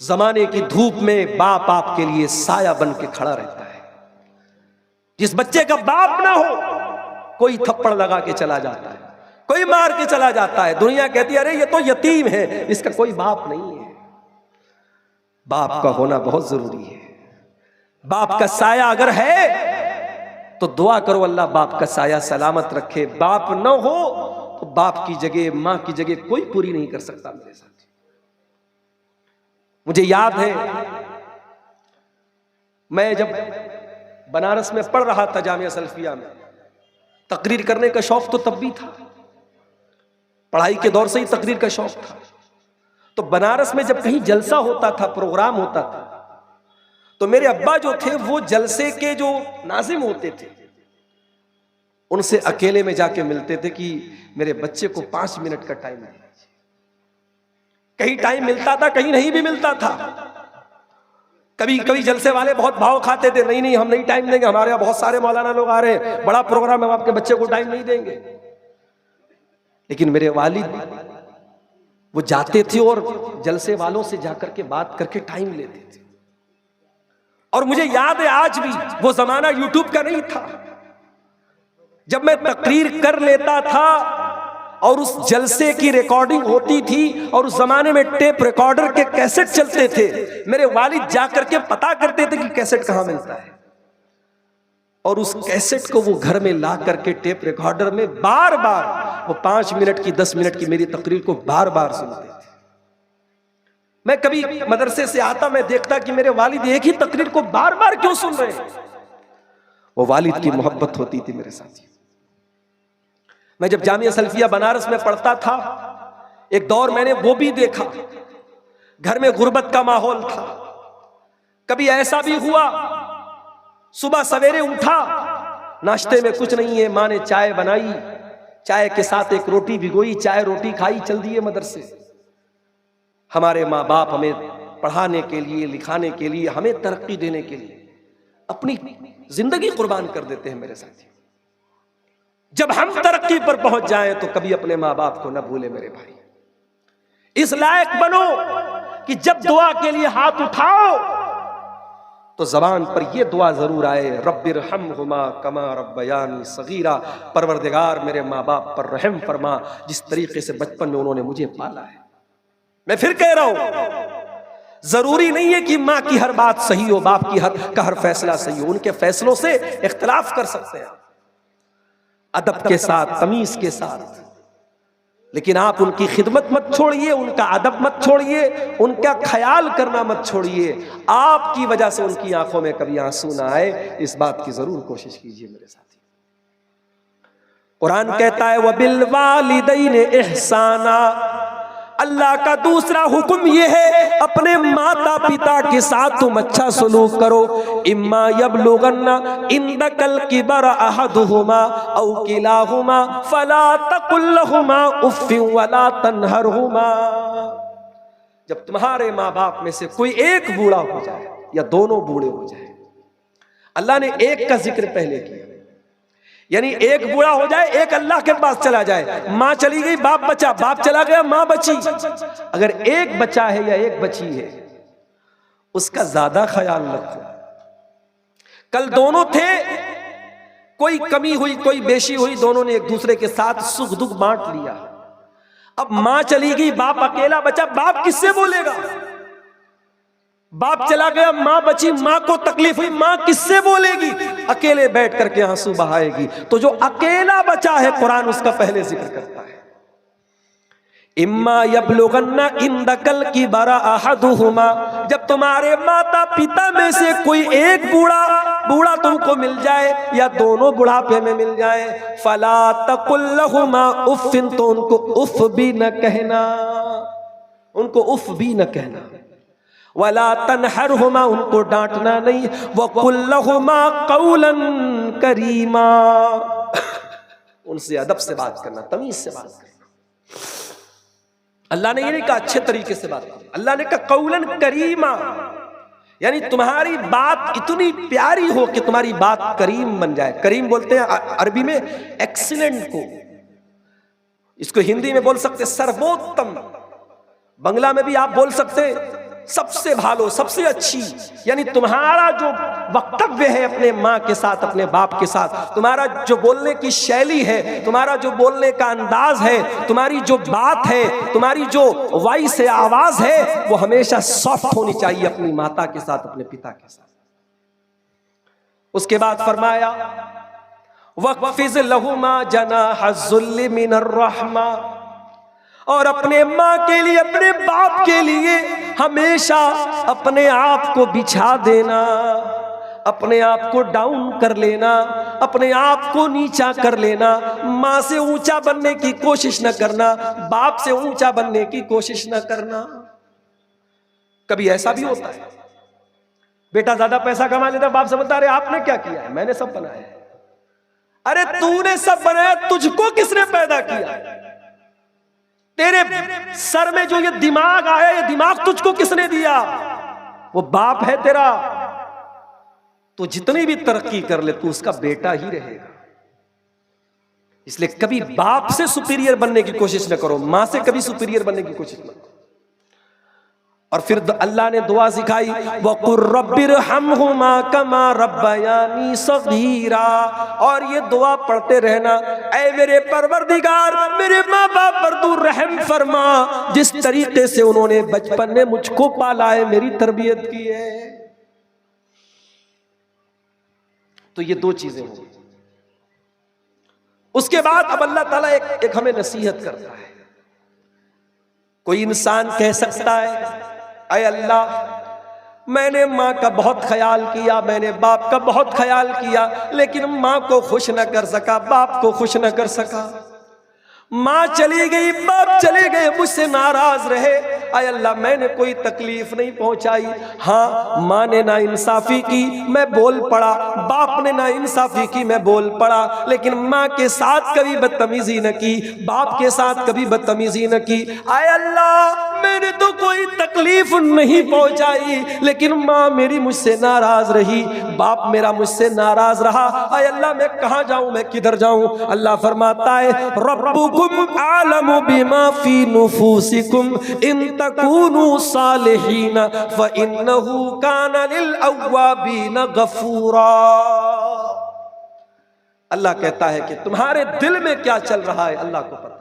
जमाने की धूप में बाप आपके लिए साया बन के खड़ा रहता है। जिस बच्चे का बाप ना हो, कोई थप्पड़ लगा के चला जाता है, कोई मार के चला जाता है, दुनिया कहती है अरे ये तो यतीम है, इसका कोई बाप नहीं है। बाप का होना बहुत जरूरी है। बाप का साया अगर है तो दुआ करो अल्लाह बाप का साया सलामत रखे। बाप न हो तो बाप की जगह, मां की जगह कोई पूरी नहीं कर सकता। मेरे साथ मुझे याद है, मैं जब बनारस में पढ़ रहा था जामिया सल्फिया में, तकरीर करने का शौक तो तब भी था, पढ़ाई के दौर से ही तकरीर का शौक था। तो बनारस में जब कहीं जलसा होता था, प्रोग्राम होता था, तो मेरे अब्बा जो थे वो जलसे के जो नाजिम होते थे उनसे अकेले में जाके मिलते थे कि मेरे बच्चे को 5 मिनट का टाइम देना। कहीं टाइम मिलता था, कहीं नहीं भी मिलता था। कभी कभी जलसे वाले बहुत भाव खाते थे, नहीं नहीं हम नहीं टाइम देंगे, हमारे यहाँ बहुत सारे मौलाना लोग आ रहे हैं, बड़ा प्रोग्राम है, हम आपके बच्चे को टाइम नहीं देंगे। लेकिन मेरे वालिद वो जाते थे और जलसे वालों से जाकर के बात करके टाइम लेते थे। और मुझे याद है आज भी, वो जमाना यूट्यूब का नहीं था। जब मैं तकरीर कर लेता था और उस जलसे की रिकॉर्डिंग होती थी, और उस जमाने में टेप रिकॉर्डर के कैसेट चलते थे, मेरे वालिद जाकर के पता करते थे कि कैसेट कहां मिलता है, और उस कैसेट को वो घर में ला करके टेप रिकॉर्डर में बार बार वो 5 मिनट की 10 मिनट की मेरी तकरीर को बार बार सुनते थे। मैं कभी मदरसे से आता, मैं देखता कि मेरे वालिद एक ही तकरीर को बार बार क्यों सुन रहे हैं। वो वालिद की मोहब्बत होती थी मेरे साथी। मैं जब जामिया सल्फिया बनारस में पढ़ता था, एक दौर मैंने वो भी देखा, घर में गुर्बत का माहौल था। कभी ऐसा भी हुआ, सुबह सवेरे उठा, नाश्ते में कुछ नहीं है, माँ ने चाय बनाई, चाय के साथ एक रोटी भिगोई, चाय रोटी खाई, चल दिए मदरसे। हमारे माँ बाप हमें पढ़ाने के लिए, लिखाने के लिए, हमें तरक्की देने के लिए अपनी जिंदगी कुर्बान कर देते हैं मेरे साथी। जब हम तरक्की पर पहुंच जाएं तो कभी अपने माँ बाप को न भूले मेरे भाई। इस लायक बनो कि जब दुआ के लिए हाथ उठाओ तो जबान पर यह दुआ जरूर आए, रब्बिरहमहुमा कमा रब्बयानी सगीरा, परवरदिगार मेरे माँ बाप पर रहम फरमा, जिस तरीके से बचपन में उन्होंने मुझे पाला है। मैं फिर कह रहा हूं, जरूरी नहीं है कि माँ की हर बात सही हो, बाप की हर फैसला सही हो। उनके फैसलों से इख्तिलाफ कर सकते हैं अदब के साथ, तमीज के साथ, लेकिन आप उनकी खिदमत मत छोड़िए, उनका अदब मत छोड़िए, उनका ख्याल करना मत छोड़िए। आपकी वजह से उनकी आंखों में कभी आंसू ना आए, इस बात की जरूर कोशिश कीजिए मेरे साथी। कुरान कहता है वबिल वालिदैन इहसाना, अल्लाह का दूसरा हुक्म यह है अपने माता पिता के साथ तुम अच्छा सलूक करो। इम्मा यबलुगन्ना इंदकल किबर अहदुहुमा औ किलाहुमा फला तकुल लहुमा उफ्फिन वला तनहरहुमा। जब तुम्हारे माँ बाप में से कोई एक बूढ़ा हो जाए या दोनों बूढ़े हो जाए, अल्लाह ने एक का जिक्र पहले किया, यानी एक बूढ़ा हो जाए, एक अल्लाह के पास चला जाए। माँ चली गई, बाप बचा, बाप चला गया, माँ बची। अगर एक बचा है या एक बची है, उसका ज्यादा ख्याल रखो। कल दोनों थे, कोई कमी हुई, कोई बेशी हुई, दोनों ने एक दूसरे के साथ सुख दुख बांट लिया। अब माँ चली गई, बाप अकेला बचा, बाप किससे बोलेगा? बाप चला गया, माँ बची, माँ को तकलीफ हुई, माँ किससे बोलेगी? अकेले बैठ करके आंसू बहाएगी। तो जो अकेला बचा है, कुरान उसका पहले जिक्र करता है, इम्मा यबलुगन्ना इंदकल किबरा अहदुहुमा, जब तुम्हारे माता पिता में से कोई एक बूढ़ा तुमको मिल जाए या दोनों बुढ़ापे में मिल जाए, फला तकुल लहुमा उफ्फिन, तो उनको उफ भी न कहना, उनको उफ भी न कहना। वला तनहरहुमा, उनको डांटना नहीं। वकुल लहुमा कौलन करीमा, उनसे अदब से बात करना, तमीज से बात करना। अल्लाह ने ये नहीं कहा अच्छे तरीके से बात करना, अल्लाह ने कहा कौलन करीमा, यानी तुम्हारी बात इतनी प्यारी हो कि तुम्हारी बात करीम बन जाए। करीम बोलते हैं अरबी में एक्सीलेंट को, इसको हिंदी में बोल सकते सर्वोत्तम, बंगला में भी आप बोल सकते सबसे भालो, सबसे अच्छी। यानी तुम्हारा जो वक्तव्य है अपने माँ के साथ, अपने बाप के साथ, तुम्हारा जो बोलने की शैली है, तुम्हारा जो बोलने का अंदाज है, तुम्हारी जो बात है, तुम्हारी जो वॉइस है, आवाज है, वो हमेशा सॉफ्ट होनी चाहिए अपनी माता के साथ, अपने पिता के साथ। उसके बाद फरमाया वक़्फ़िज़ लहुमा जनाहज़्ज़ुल्लि मिनर रहमा, और अपने माँ के लिए, अपने बाप के लिए हमेशा अपने आप को बिछा देना, अपने आप को डाउन कर लेना, अपने आप को नीचा कर लेना। माँ से ऊंचा बनने की कोशिश न करना, बाप से ऊंचा बनने की कोशिश न करना। कभी ऐसा भी होता है, बेटा ज्यादा पैसा कमा लेता, बाप से बोलता अरे आपने क्या किया है? मैंने सब बनाया है। अरे तूने सब बनाया, तुझको किसने पैदा किया? तेरे सर में जो ये दिमाग आया, ये दिमाग तुझको किसने दिया? वो बाप है तेरा। तो जितनी भी तरक्की कर ले, तू उसका बेटा ही रहेगा। इसलिए कभी बाप से सुपीरियर बनने की कोशिश न करो, मां से कभी सुपीरियर बनने की कोशिश न करो। और फिर अल्लाह ने दुआ सिखाई, वक़ुर रब्बिरहमहुमा कमा रब्बयानी सगीरा, और ये दुआ पढ़ते रहना, ऐ मेरे परवरदिगार, मेरे माँ बाप पर तू रहम फरमा, जिस तरीके से उन्होंने बचपन में मुझको पाला है, मेरी तरबियत की है। तो ये दो चीजें होंगी। उसके बाद अब अल्लाह ताला एक हमें नसीहत करता है। कोई इंसान कह सकता है, अय अल्लाह मैंने माँ का बहुत ख्याल किया, मैंने बाप का बहुत ख्याल किया, लेकिन माँ को खुश न कर सका, बाप को खुश न कर सका। माँ चली गई, बाप चले गए, मुझसे नाराज रहे। आय अल्लाह, मैंने कोई तकलीफ नहीं पहुंचाई। हाँ, माँ ने ना इंसाफी की, मैं बोल पड़ा, बाप ने ना इंसाफी की, मैं बोल पड़ा, लेकिन माँ के साथ कभी बदतमीजी न की, बाप के साथ कभी बदतमीजी न की। आय अल्लाह, मैंने तो कोई तकलीफ नहीं पहुंचाई, लेकिन माँ मेरी मुझसे नाराज रही, बाप मेरा मुझसे नाराज रहा। आय अल्लाह, मैं कहाँ जाऊं, मैं किधर जाऊं? अल्लाह फरमाता है, रब्बुकुम आलमु बिमा फी नुफूसिकुम इन तकूनु सालिहीन फइन्नहु काना लिल अव्वाबीन गफूरा। अल्लाह कहता है कि तुम्हारे दिल में क्या चल रहा है अल्लाह को पता है।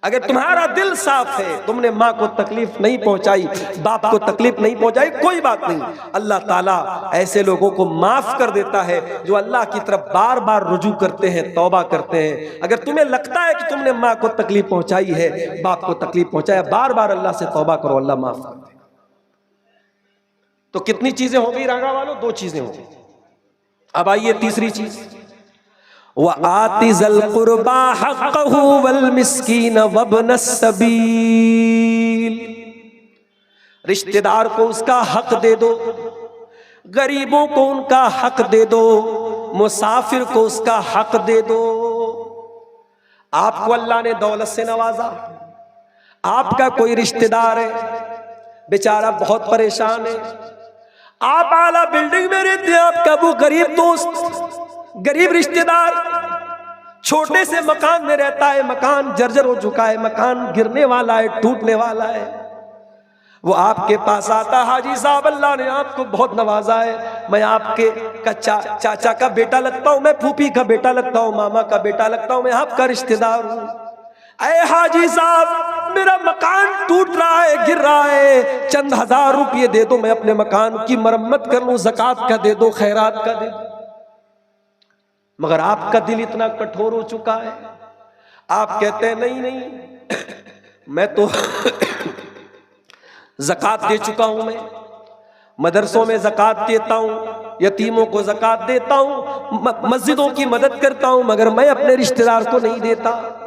अगर तुम्हारा दिल साफ है, तुमने माँ को तकलीफ नहीं पहुंचाई, बाप को तकलीफ नहीं पहुंचाई, कोई बात नहीं, अल्लाह ताला ऐसे लोगों को माफ कर देता है जो अल्लाह की तरफ बार बार रुजू करते हैं, तौबा करते हैं। अगर तुम्हें लगता है कि तुमने माँ को तकलीफ पहुंचाई है, बाप को तकलीफ पहुंचाया, बार बार अल्लाह से तौबा करो, अल्लाह माफ कर देगा। तो कितनी चीजें हो गई रागा वालों? 2 चीजें हो गई। अब आइए तीसरी चीज, व आतिज़ल कुर्बा हक़्क़हु वल मिस्कीन वब्नस सबील। रिश्तेदार को उसका हक दे दो, गरीबों को उनका हक दे दो, मुसाफिर को उसका हक दे दो। आपको अल्लाह ने दौलत से नवाजा, आपका कोई रिश्तेदार है बेचारा बहुत परेशान है, आप आला बिल्डिंग में रहते हैं, आपका वो गरीब दोस्त, गरीब रिश्तेदार छोटे से मकान में रहता है, मकान जर्जर हो चुका है, मकान गिरने वाला है, टूटने वाला है, वो आपके पास आता, हाजी साहब अल्लाह ने आपको बहुत नवाजा है, मैं आपके चाचा का बेटा लगता हूं, मैं फूफी का बेटा लगता हूं, मामा का बेटा लगता हूं, मैं आपका रिश्तेदार हूं। अरे हाजी साहब, मेरा मकान टूट रहा है, गिर रहा है, चंद हजार रुपये दे दो, मैं अपने मकान की मरम्मत कर लूं, ज़कात का दे दो, खैरात का दे दो। मगर आपका दिल इतना कठोर हो चुका है, आप कहते हैं नहीं नहीं, मैं तो ज़कात दे चुका हूं, मैं मदरसों में ज़कात देता हूं, यतीमों को ज़कात देता हूं, मस्जिदों की मदद करता हूं, मगर मैं अपने रिश्तेदार को नहीं देता।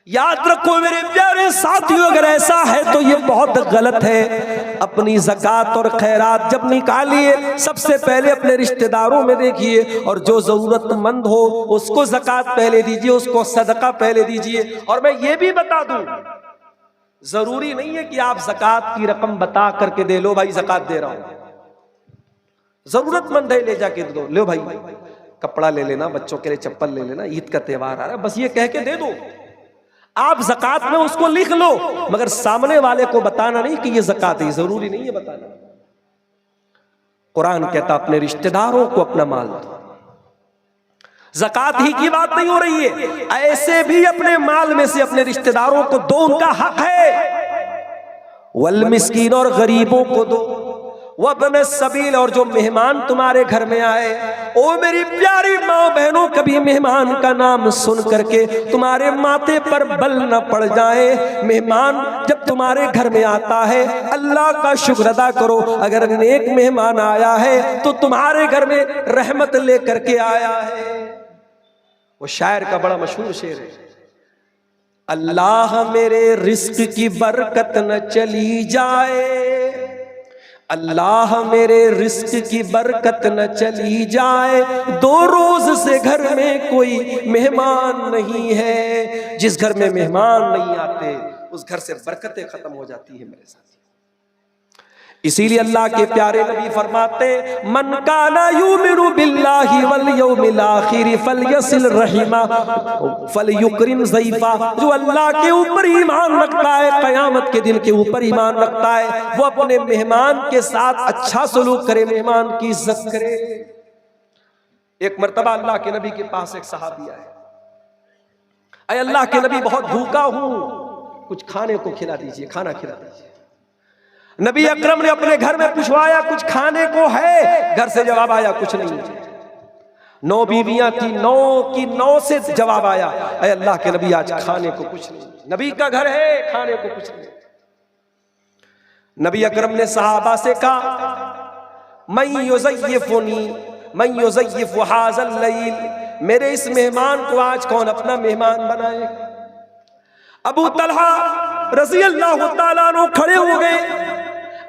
याद रखो मेरे प्यारे साथियों, अगर ऐसा है तो ये बहुत गलत है। अपनी ज़कात और खैरात जब निकालिए, सबसे पहले अपने रिश्तेदारों में देखिए, और जो ज़रूरतमंद हो उसको ज़कात पहले दीजिए, उसको सदका पहले दीजिए। और मैं ये भी बता दूं, जरूरी नहीं है कि आप ज़कात की रकम बता करके दे लो, भाई ज़कात दे रहा हूं, जरूरतमंद है ले जाके दो, लो भाई कपड़ा ले लेना, बच्चों के लिए चप्पल ले लेना, ईद का त्योहार आ रहा है, बस ये कह के दे दो। आप ज़कात में उसको लिख लो, मगर सामने वाले को बताना नहीं कि ये ज़कात है, जरूरी नहीं है बताना। कुरान कहता अपने रिश्तेदारों को अपना माल दो। ज़कात ही की बात नहीं हो रही है, ऐसे भी अपने माल में से अपने रिश्तेदारों को दो, उनका हक है। वल मिस्कीन, और गरीबों को दो, वब्न सबील, और जो मेहमान तुम्हारे घर में आए, ओ मेरी प्यारी माँ बहनों, कभी मेहमान का नाम सुन करके तुम्हारे माथे पर बल न पड़ जाए। मेहमान जब तुम्हारे घर में आता है, अल्लाह का शुक्र अदा करो, अगर नेक मेहमान आया है तो तुम्हारे घर में रहमत लेकर के आया है। वो शायर का बड़ा मशहूर शेर है, अल्लाह मेरे रिस्क की बरकत न चली जाए, अल्लाह मेरे रिस्क की बरकत न चली जाए, 2 रोज से घर में कोई मेहमान नहीं है। जिस घर में मेहमान नहीं आते उस घर से बरकतें खत्म हो जाती है मेरे साथ। इसीलिए अल्लाह के प्यारे नबी फरमाते, मन काना युमिनु बिल्लाहि वल यौमिल आखिर फलयसिल रहिमा फलयुकरिम ज़ैफा। जो अल्लाह के ऊपर ईमान रखता है, क़यामत के दिन के ऊपर ईमान रखता है, वो अपने मेहमान के साथ अच्छा सलूक करे, मेहमान की इज्जत करे। एक मर्तबा अल्लाह के नबी के पास एक सहाबी आए, अरे अल्लाह के नबी बहुत भूखा हूं, कुछ खाने को खिला दीजिए, खाना खिला दीजिए। नबी अकरम ने अपने घर में पूछवाया, कुछ खाने को है? घर से जवाब आया, कुछ नहीं। 9 बीवियां थी, 9 की 9 से जवाब आया, अरे अल्लाह के नबी आज खाने को कुछ नहीं। नबी का घर है, खाने को कुछ नहीं। नबी अकरम ने सहाबा से कहा, मैं युज़य्यिफ़ुनी मैं युज़य्यिफ़ु हाज़ल लैल, मेरे इस मेहमान को आज कौन अपना मेहमान बनाए। अबू तलहा रज़ी अल्लाह ताला अन्हु खड़े हो गए,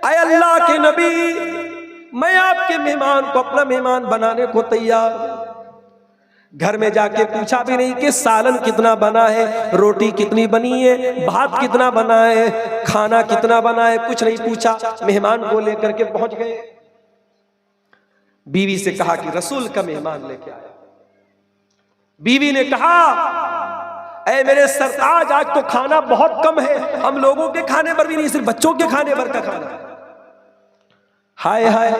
ऐ अल्लाह के नबी, मैं आपके मेहमान को अपना मेहमान बनाने को तैयार। घर में जाके पूछा भी नहीं कि सालन कितना बना है, रोटी कितनी बनी है, भात कितना बना है, खाना कितना बना है, कुछ नहीं पूछा, मेहमान को लेकर के पहुंच गए। बीवी से कहा कि रसूल का मेहमान लेके आया। बीवी ने कहा, ऐ मेरे सरताज, आज तो खाना बहुत कम है, हम लोगों के खाने पर भी नहीं, सिर्फ बच्चों के खाने पर का खाना। हाय हाय,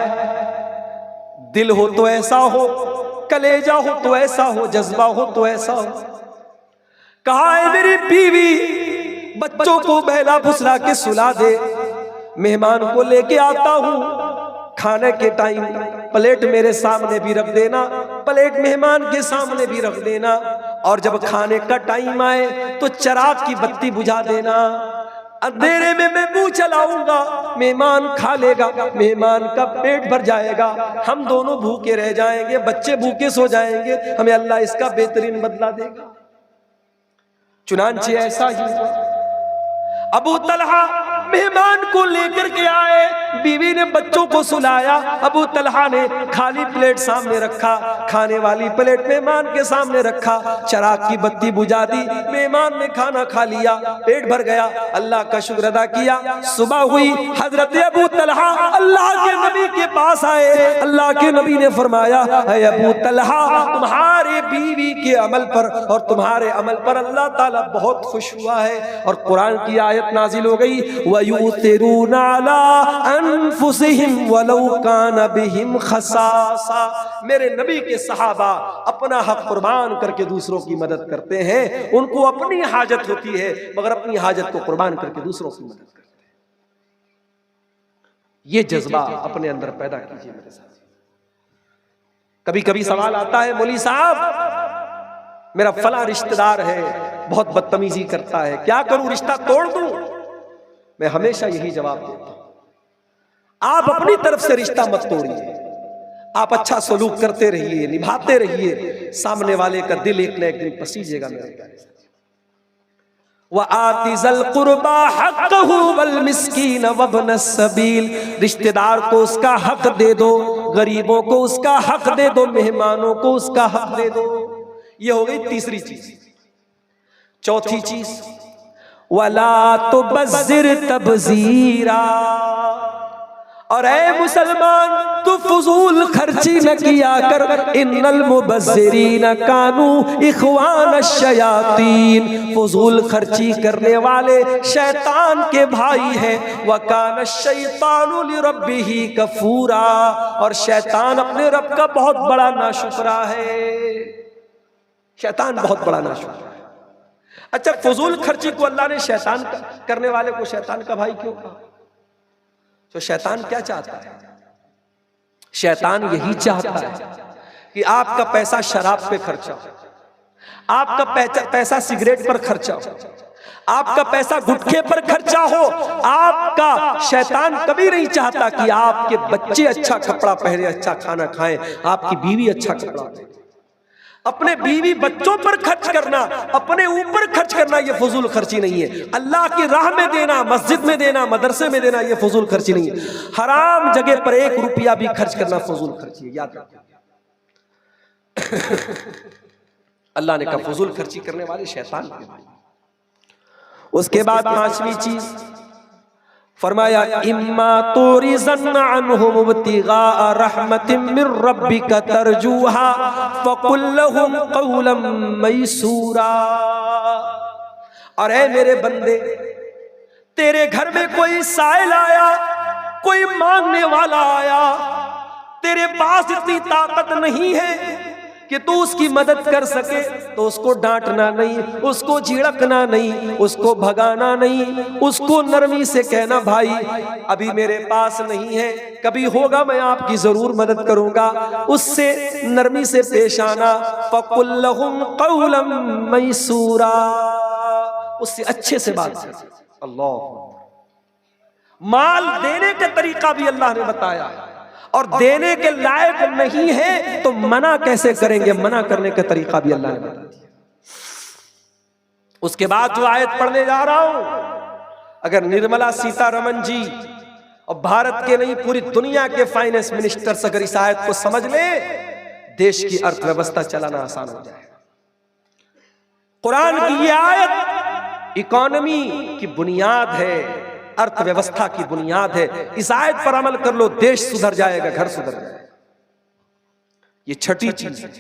दिल हो तो ऐसा हो, कलेजा हो तो ऐसा हो, जज्बा हो तो ऐसा हो। कहा है मेरी बीवी, बच्चों को बहला फुसला के सुला दे, मेहमान को लेके आता हूं, खाने के टाइम प्लेट मेरे सामने भी रख देना, प्लेट मेहमान के सामने भी रख देना, और जब खाने का टाइम आए तो चिराग की बत्ती बुझा देना। अंधेरे में मैं मुंह चलाऊंगा, मेहमान खा लेगा, मेहमान का पेट भर जाएगा, हम दोनों भूखे रह जाएंगे, बच्चे भूखे सो जाएंगे, हमें अल्लाह इसका बेहतरीन बदला देगा। चुनांचे ऐसा ही हुआ। अबू तलहा मेहमान को लेकर के आए, बीवी ने बच्चों को सुलाया, अबू तलहा ने खाली प्लेट सामने रखा, खाने वाली प्लेट मेहमान के सामने रखा, चिराग की बत्ती बुझा दी, मेहमान ने खाना खा लिया, पेट भर गया, अल्लाह का शुक्र अदा किया। सुबह हुई, हजरत अबू तलहा अल्लाह के नबी के पास आए। अल्लाह के नबी ने फरमाया, है अबू तलहा, तुम्हारे बीवी के अमल पर और तुम्हारे अमल पर अल्लाह ताला बहुत खुश हुआ है। और कुरान की आयत नाजिल हो गई, वयुतिरूना अला अनफुसिहिम वलौ कान बिहिम खसासा। मेरे नबी के सहाबा अपना हक कुर्बान करके दूसरों की मदद करते हैं। उनको अपनी हाजत होती है, मगर अपनी हाजत को कुर्बान करके दूसरों की मदद करते हैं। ये जज्बा अपने अंदर पैदा कीजिए मेरे साथ। कभी कभी सवाल आता है, मौली साहब मेरा फला रिश्तेदार है, बहुत बदतमीजी करता है, क्या करूं, रिश्ता तोड़ दूं? मैं हमेशा यही जवाब देता हूं, आप अपनी तरफ से रिश्ता मत तोड़िए, आप अच्छा सलूक करते रहिए, निभाते रहिए, सामने वाले का दिल एक न एक दिन पसीजेगा। मेरे प्यारे व आतिज़ल कुर्बा हक़्क़हु वल मिस्कीन वब्न सबील, रिश्तेदार को उसका हक दे दो, गरीबों को उसका हक दे दो, मेहमानों को उसका हक दे दो। ये हो गई तीसरी चीज। चौथी चीज, वला तुबज़्ज़िर तबज़ीरा, और ऐ मुसलमान तू फजूल खर्ची न किया कर, इन्नल मुबज़्ज़िरीन कानू इख़वान शयातीन, फजूल खर्ची करने वाले शैतान के भाई हैं। वकान शैतानु लिरब्बिही कफूरा, और शैतान अपने रब का बहुत बड़ा नाशुक्रा है। शैतान बहुत बड़ा नाशुक्रा है। अच्छा, फजूल खर्ची को अल्लाह ने शैतान करने वाले को शैतान का भाई क्यों कहा? तो शैतान क्या चाहता है? शैतान यही चाहता है कि आपका पैसा शराब पे खर्चा हो, आपका पैसा सिगरेट पर खर्चा हो, आपका पैसा गुटखे पर खर्चा हो। आपका शैतान कभी नहीं चाहता कि आपके बच्चे अच्छा कपड़ा पहने, अच्छा खाना खाएं, आपकी बीवी अच्छा कपड़ा पहने। अपने बीवी बच्चों पर खर्च करना, अपने ऊपर खर्च करना, ये फजूल खर्ची नहीं है। अल्लाह की राह में देना, मस्जिद में देना, मदरसे में देना, ये फजूल खर्ची नहीं है। हराम जगह पर 1 रुपया भी खर्च करना फजूल खर्ची है, याद रखिए। अल्लाह ने कहा फजूल खर्ची करने वाले शैतान के भाई। उसके बाद 5वीं चीज फरमाया, इम्मा तुरिज़न अन्हुम इब्तिगा रहमतिन मिर रब्बिका तरजूहा फकुल लहुम क़ौलन मैसूरा। और ऐ मेरे बंदे, तेरे घर में कोई साइल आया, कोई मांगने वाला आया, तेरे पास इतनी ताकत नहीं है कि तू उसकी मदद कर सके, तो उसको डांटना नहीं, उसको झिड़कना नहीं, उसको भगाना नहीं, उसको नरमी से कहना, भाई अभी मेरे पास नहीं है, कभी होगा मैं आपकी जरूर मदद करूंगा, उससे नरमी से पेश आना। फकुल लहुम क़ौलन मैसूरा, उससे अच्छे से बात कर। अल्लाह, माल देने का तरीका भी अल्लाह ने बताया, और देने के लायक नहीं है तो मना कैसे करेंगे, मना करने का तरीका भी अल्लाह ने बता दिया। उसके बाद जो आयत पढ़ने जा रहा हूं, अगर निर्मला सीतारमण जी और भारत के नहीं पूरी दुनिया के फाइनेंस मिनिस्टर्स अगर इस आयत को समझ ले, देश की अर्थव्यवस्था चलाना आसान हो जाएगा। कुरान की ये आयत इकोनॉमी की बुनियाद है, अर्थव्यवस्था की बुनियाद है। इस आयत पर अमल कर लो, देश सुधर जाएगा, घर सुधर जाएगा। ये छठी चीज है।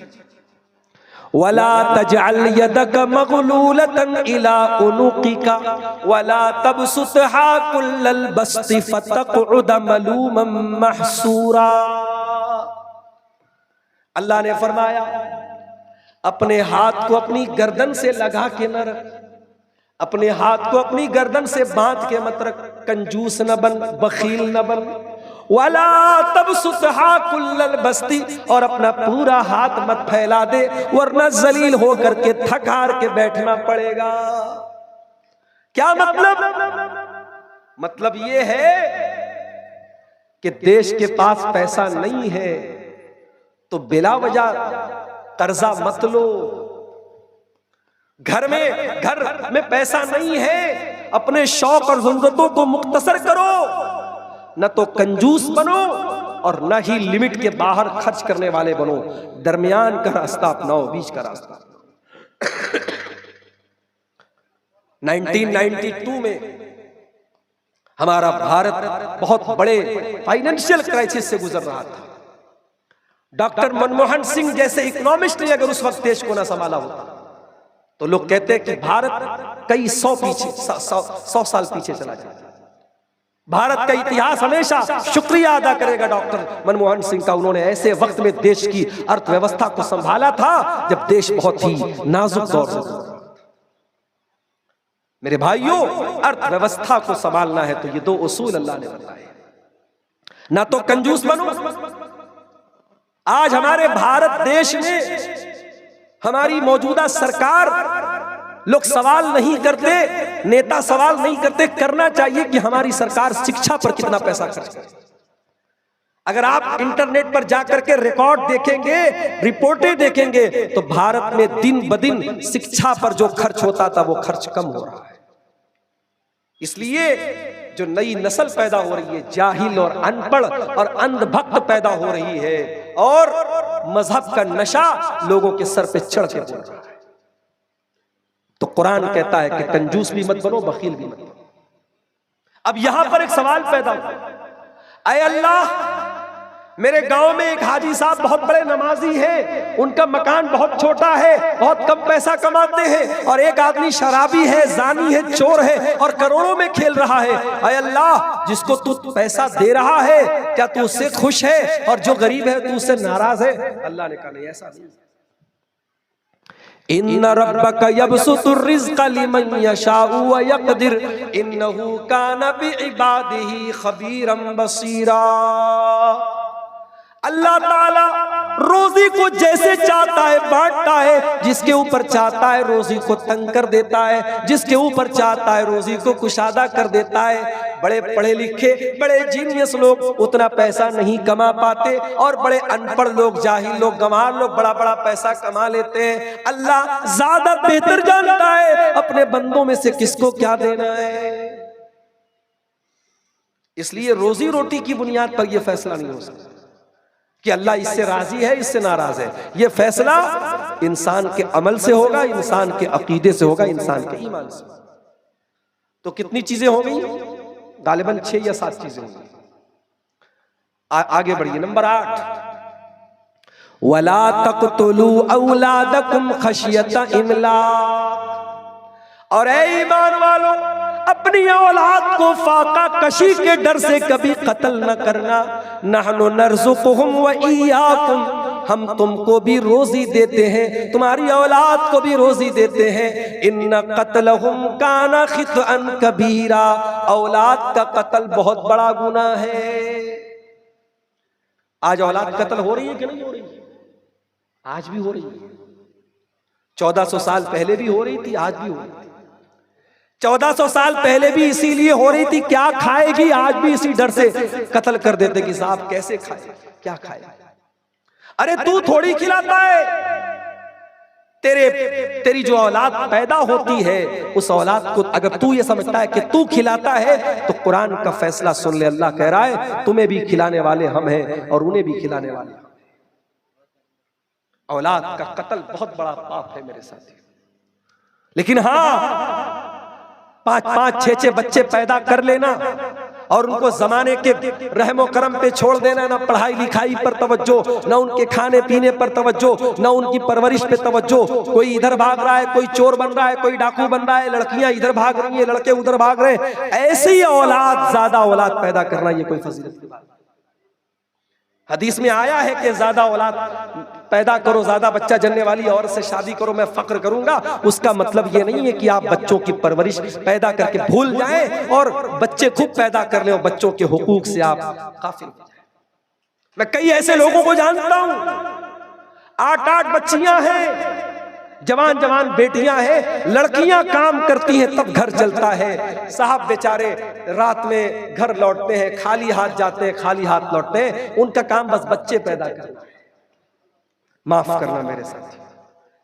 वला तजअल यदक मगलूलतन इला उनुकिका वला तबसुतहा कुल्लल बस्ति फतक़उद मलूमन महसूरा। अल्लाह ने फरमाया, अपने हाथ को अपनी गर्दन से लगा के न रख, अपने हाथ को अपनी गर्दन से बांध के मत रख, कंजूस न बन, बखील न बन। वला तबसुतहा कुल्लल बस्ती, और अपना पूरा हाथ मत फैला दे, वरना जलील होकर के थक हार के बैठना पड़ेगा। क्या मतलब ये है कि देश के पास पैसा नहीं है तो बिला वजह कर्जा मत लो। घर में पैसा नहीं है, अपने शौक और जरूरतों को मुख्तसर करो, न तो कंजूस बनो और न ही लिमिट के बाहर खर्च करने वाले बनो। दरमियान का रास्ता अपनाओ, बीच का रास्ता। 1992 में हमारा भारत बहुत बड़े फाइनेंशियल क्राइसिस से गुजर रहा था। डॉक्टर मनमोहन सिंह जैसे इकोनॉमिस्ट ने अगर उस वक्त देश को ना संभाला होता तो लोग कहते हैं कि भारत कई सौ साल पीछे चला जाता। भारत का इतिहास हमेशा शुक्रिया अदा करेगा डॉक्टर मनमोहन सिंह का। उन्होंने ऐसे वक्त में देश की अर्थव्यवस्था को संभाला था जब देश बहुत ही नाजुक दौर से गुजरा। मेरे भाइयों, अर्थव्यवस्था को संभालना है तो ये दो उसूल अल्लाह ने बताए, ना तो कंजूस बनो। आज हमारे भारत देश में हमारी मौजूदा सरकार, लोग सवाल नहीं करते, नेता सवाल नहीं करते, करना चाहिए कि हमारी सरकार शिक्षा पर कितना पैसा खर्च करे। अगर आप इंटरनेट पर जाकर के रिकॉर्ड देखेंगे, रिपोर्टें देखेंगे, तो भारत में दिन ब दिन शिक्षा पर जो खर्च होता था वो खर्च कम हो रहा है। इसलिए जो नई नस्ल पैदा हो रही है, जाहिल और अनपढ़ और अंधभक्त पैदा हो रही है, और मजहब का नशा लोगों के सर पे चढ़ के बोल रहा है। तो कुरान कहता है कि कंजूस भी मत बनो, बखील भी मत बनो। अब यहां पर एक सवाल पैदा हुआ, ऐ अल्लाह, मेरे गांव में एक हाजी साहब बहुत बड़े नमाजी हैं, उनका मकान बहुत छोटा है, बहुत कम पैसा कमाते हैं, और एक आदमी शराबी है, जानी है, चोर है और करोड़ों में खेल रहा है। ऐ अल्लाह, जिसको तू पैसा दे रहा है क्या तू उससे खुश है, और जो गरीब है तू उससे नाराज है? अल्लाह ने कहा नहीं, ऐसा नहीं। इन्ना रब्बका यबसुतुर रिज़्क़ लिमन यशाउ व यक़दिर इन्नहु काना बिइबादिही खबीरन बसीरा। अल्लाह ताला रोजी को जैसे चाहता है बांटता है, जिसके ऊपर चाहता है रोजी को तंग कर देता है, जिसके ऊपर चाहता है रोजी को कुशादा कर देता है। बड़े पढ़े लिखे, बड़े जीनियस लोग उतना पैसा नहीं कमा पाते, और बड़े अनपढ़ लोग, जाहिल लोग, गंवार लोग बड़ा बड़ा पैसा कमा लेते हैं। अल्लाह ज्यादा बेहतर जानता है अपने बंदों में से किसको क्या देना है। इसलिए रोजी रोटी की बुनियाद पर यह फैसला नहीं हो सकता कि अल्लाह इससे राजी है, इससे नाराज है। यह फैसला इंसान के अमल से होगा, इंसान के अकीदे से होगा, इंसान के ईमान से। तो कितनी चीजें हो गई? गालिबन 6 या 7 चीजें होंगी। आगे बढ़िए। नंबर 8, वला तक़तुलू औलादकुम खशियत इमलाक। और ऐ ईमान वालों, अपनी औलाद को फाका कशी के डर से कभी कत्ल न करना। नहनु नर्ज़ुकुहुम व इय्याकुम, हम तुमको भी रोजी देते हैं, तुम्हारी औलाद को भी रोजी देते हैं। इन्ना क़त्लहुम काना ख़ितअन कबीरा, औलाद का कत्ल बहुत बड़ा गुनाह है। आज औलाद कत्ल हो रही है कि नहीं हो रही है? आज भी हो रही है। 1400 साल पहले भी हो रही थी, आज भी हो रही थी। 1400 साल पहले भी इसीलिए हो रही थी, क्या खाएगी, आज भी इसी डर से कत्ल कर देते कि साहब कैसे खाए, क्या खाए। अरे तू थोड़ी खिलाता है, तेरी जो औलाद पैदा होती है उस औलाद को अगर तू ये समझता है कि तू खिलाता है तो कुरान का फैसला सुन ले। अल्लाह कह रहा है तुम्हें भी खिलाने वाले हम हैं और उन्हें भी खिलाने वाले हम। औलाद का कत्ल बहुत बड़ा पाप है मेरे साथी, लेकिन हाँ 5-5, 6-6 बच्चे पैदा कर लेना और उनको जमाने के रहमो करम पे छोड़ देना, ना पढ़ाई लिखाई पर तवज्जो, ना उनके खाने पीने पर तवज्जो, ना उनकी परवरिश पे तवज्जो। कोई इधर भाग रहा है, कोई चोर बन रहा है, कोई डाकू बन रहा है, लड़कियां इधर भाग रही हैं, लड़के उधर भाग रहे हैं। ऐसी औलाद, ज्यादा औलाद पैदा करना ये कोई फजीलत की बात नहीं। हदीस में आया है कि ज्यादा औलाद पैदा करो, ज्यादा बच्चा जन्ने वाली औरत से शादी करो, मैं फक्र करूंगा। उसका मतलब ये नहीं है कि आप बच्चों की परवरिश पैदा करके भूल जाएं और बच्चे खूब पैदा कर ले और बच्चों के हुकूक से आप काफिल हो जाएं। मैं कई ऐसे लोगों को जानता हूं, 8-8 बच्चियां हैं, जवान जवान बेटियां हैं, लड़कियां काम करती हैं तब घर चलता है। साहब बेचारे रात में घर लौटते हैं, खाली हाथ जाते हैं, खाली हाथ लौटते हैं, उनका काम बस बच्चे पैदा करना है। माफ करना मेरे साथी,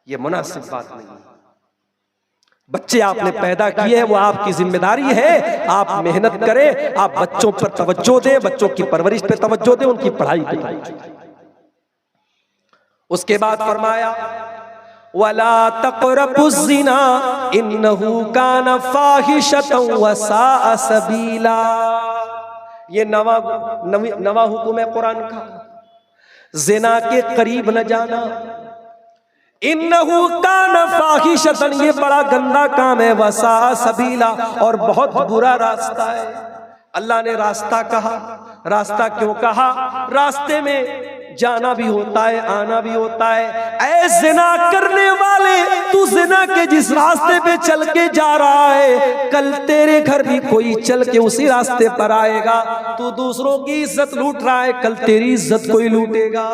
ये मुनासिब बात नहीं है। बच्चे आपने पैदा किए हैं, वो आपकी जिम्मेदारी है, आप मेहनत करें, आप बच्चों पर तवज्जो दें, बच्चों की परवरिश पे तवज्जो दें, उनकी पढ़ाई पे तवज्जो दें। उसके बाद फरमाया वला तक़रबुज़्ज़िना इन्नहु कान फ़ाहिशतन व साअ सबीला। ये नवा हुक्म है कुरान का, ज़िना के करीब न जाना। इन्नहु कान फ़ाहिशतन, ये बड़ा गंदा काम है, व साअ सबीला, और बहुत बुरा रास्ता है। अल्लाह ने रास्ता कहा, रास्ता क्यों कहा? रास्ते में जाना भी होता है, आना भी होता है। ऐ ज़िना करने वाले, तू ज़िना के जिस रास्ते पे चल के जा रहा है, कल तेरे घर भी कोई चल के उसी रास्ते पर आएगा। तू दूसरों की इज्जत लूट रहा है, कल तेरी इज्जत कोई लूटेगा।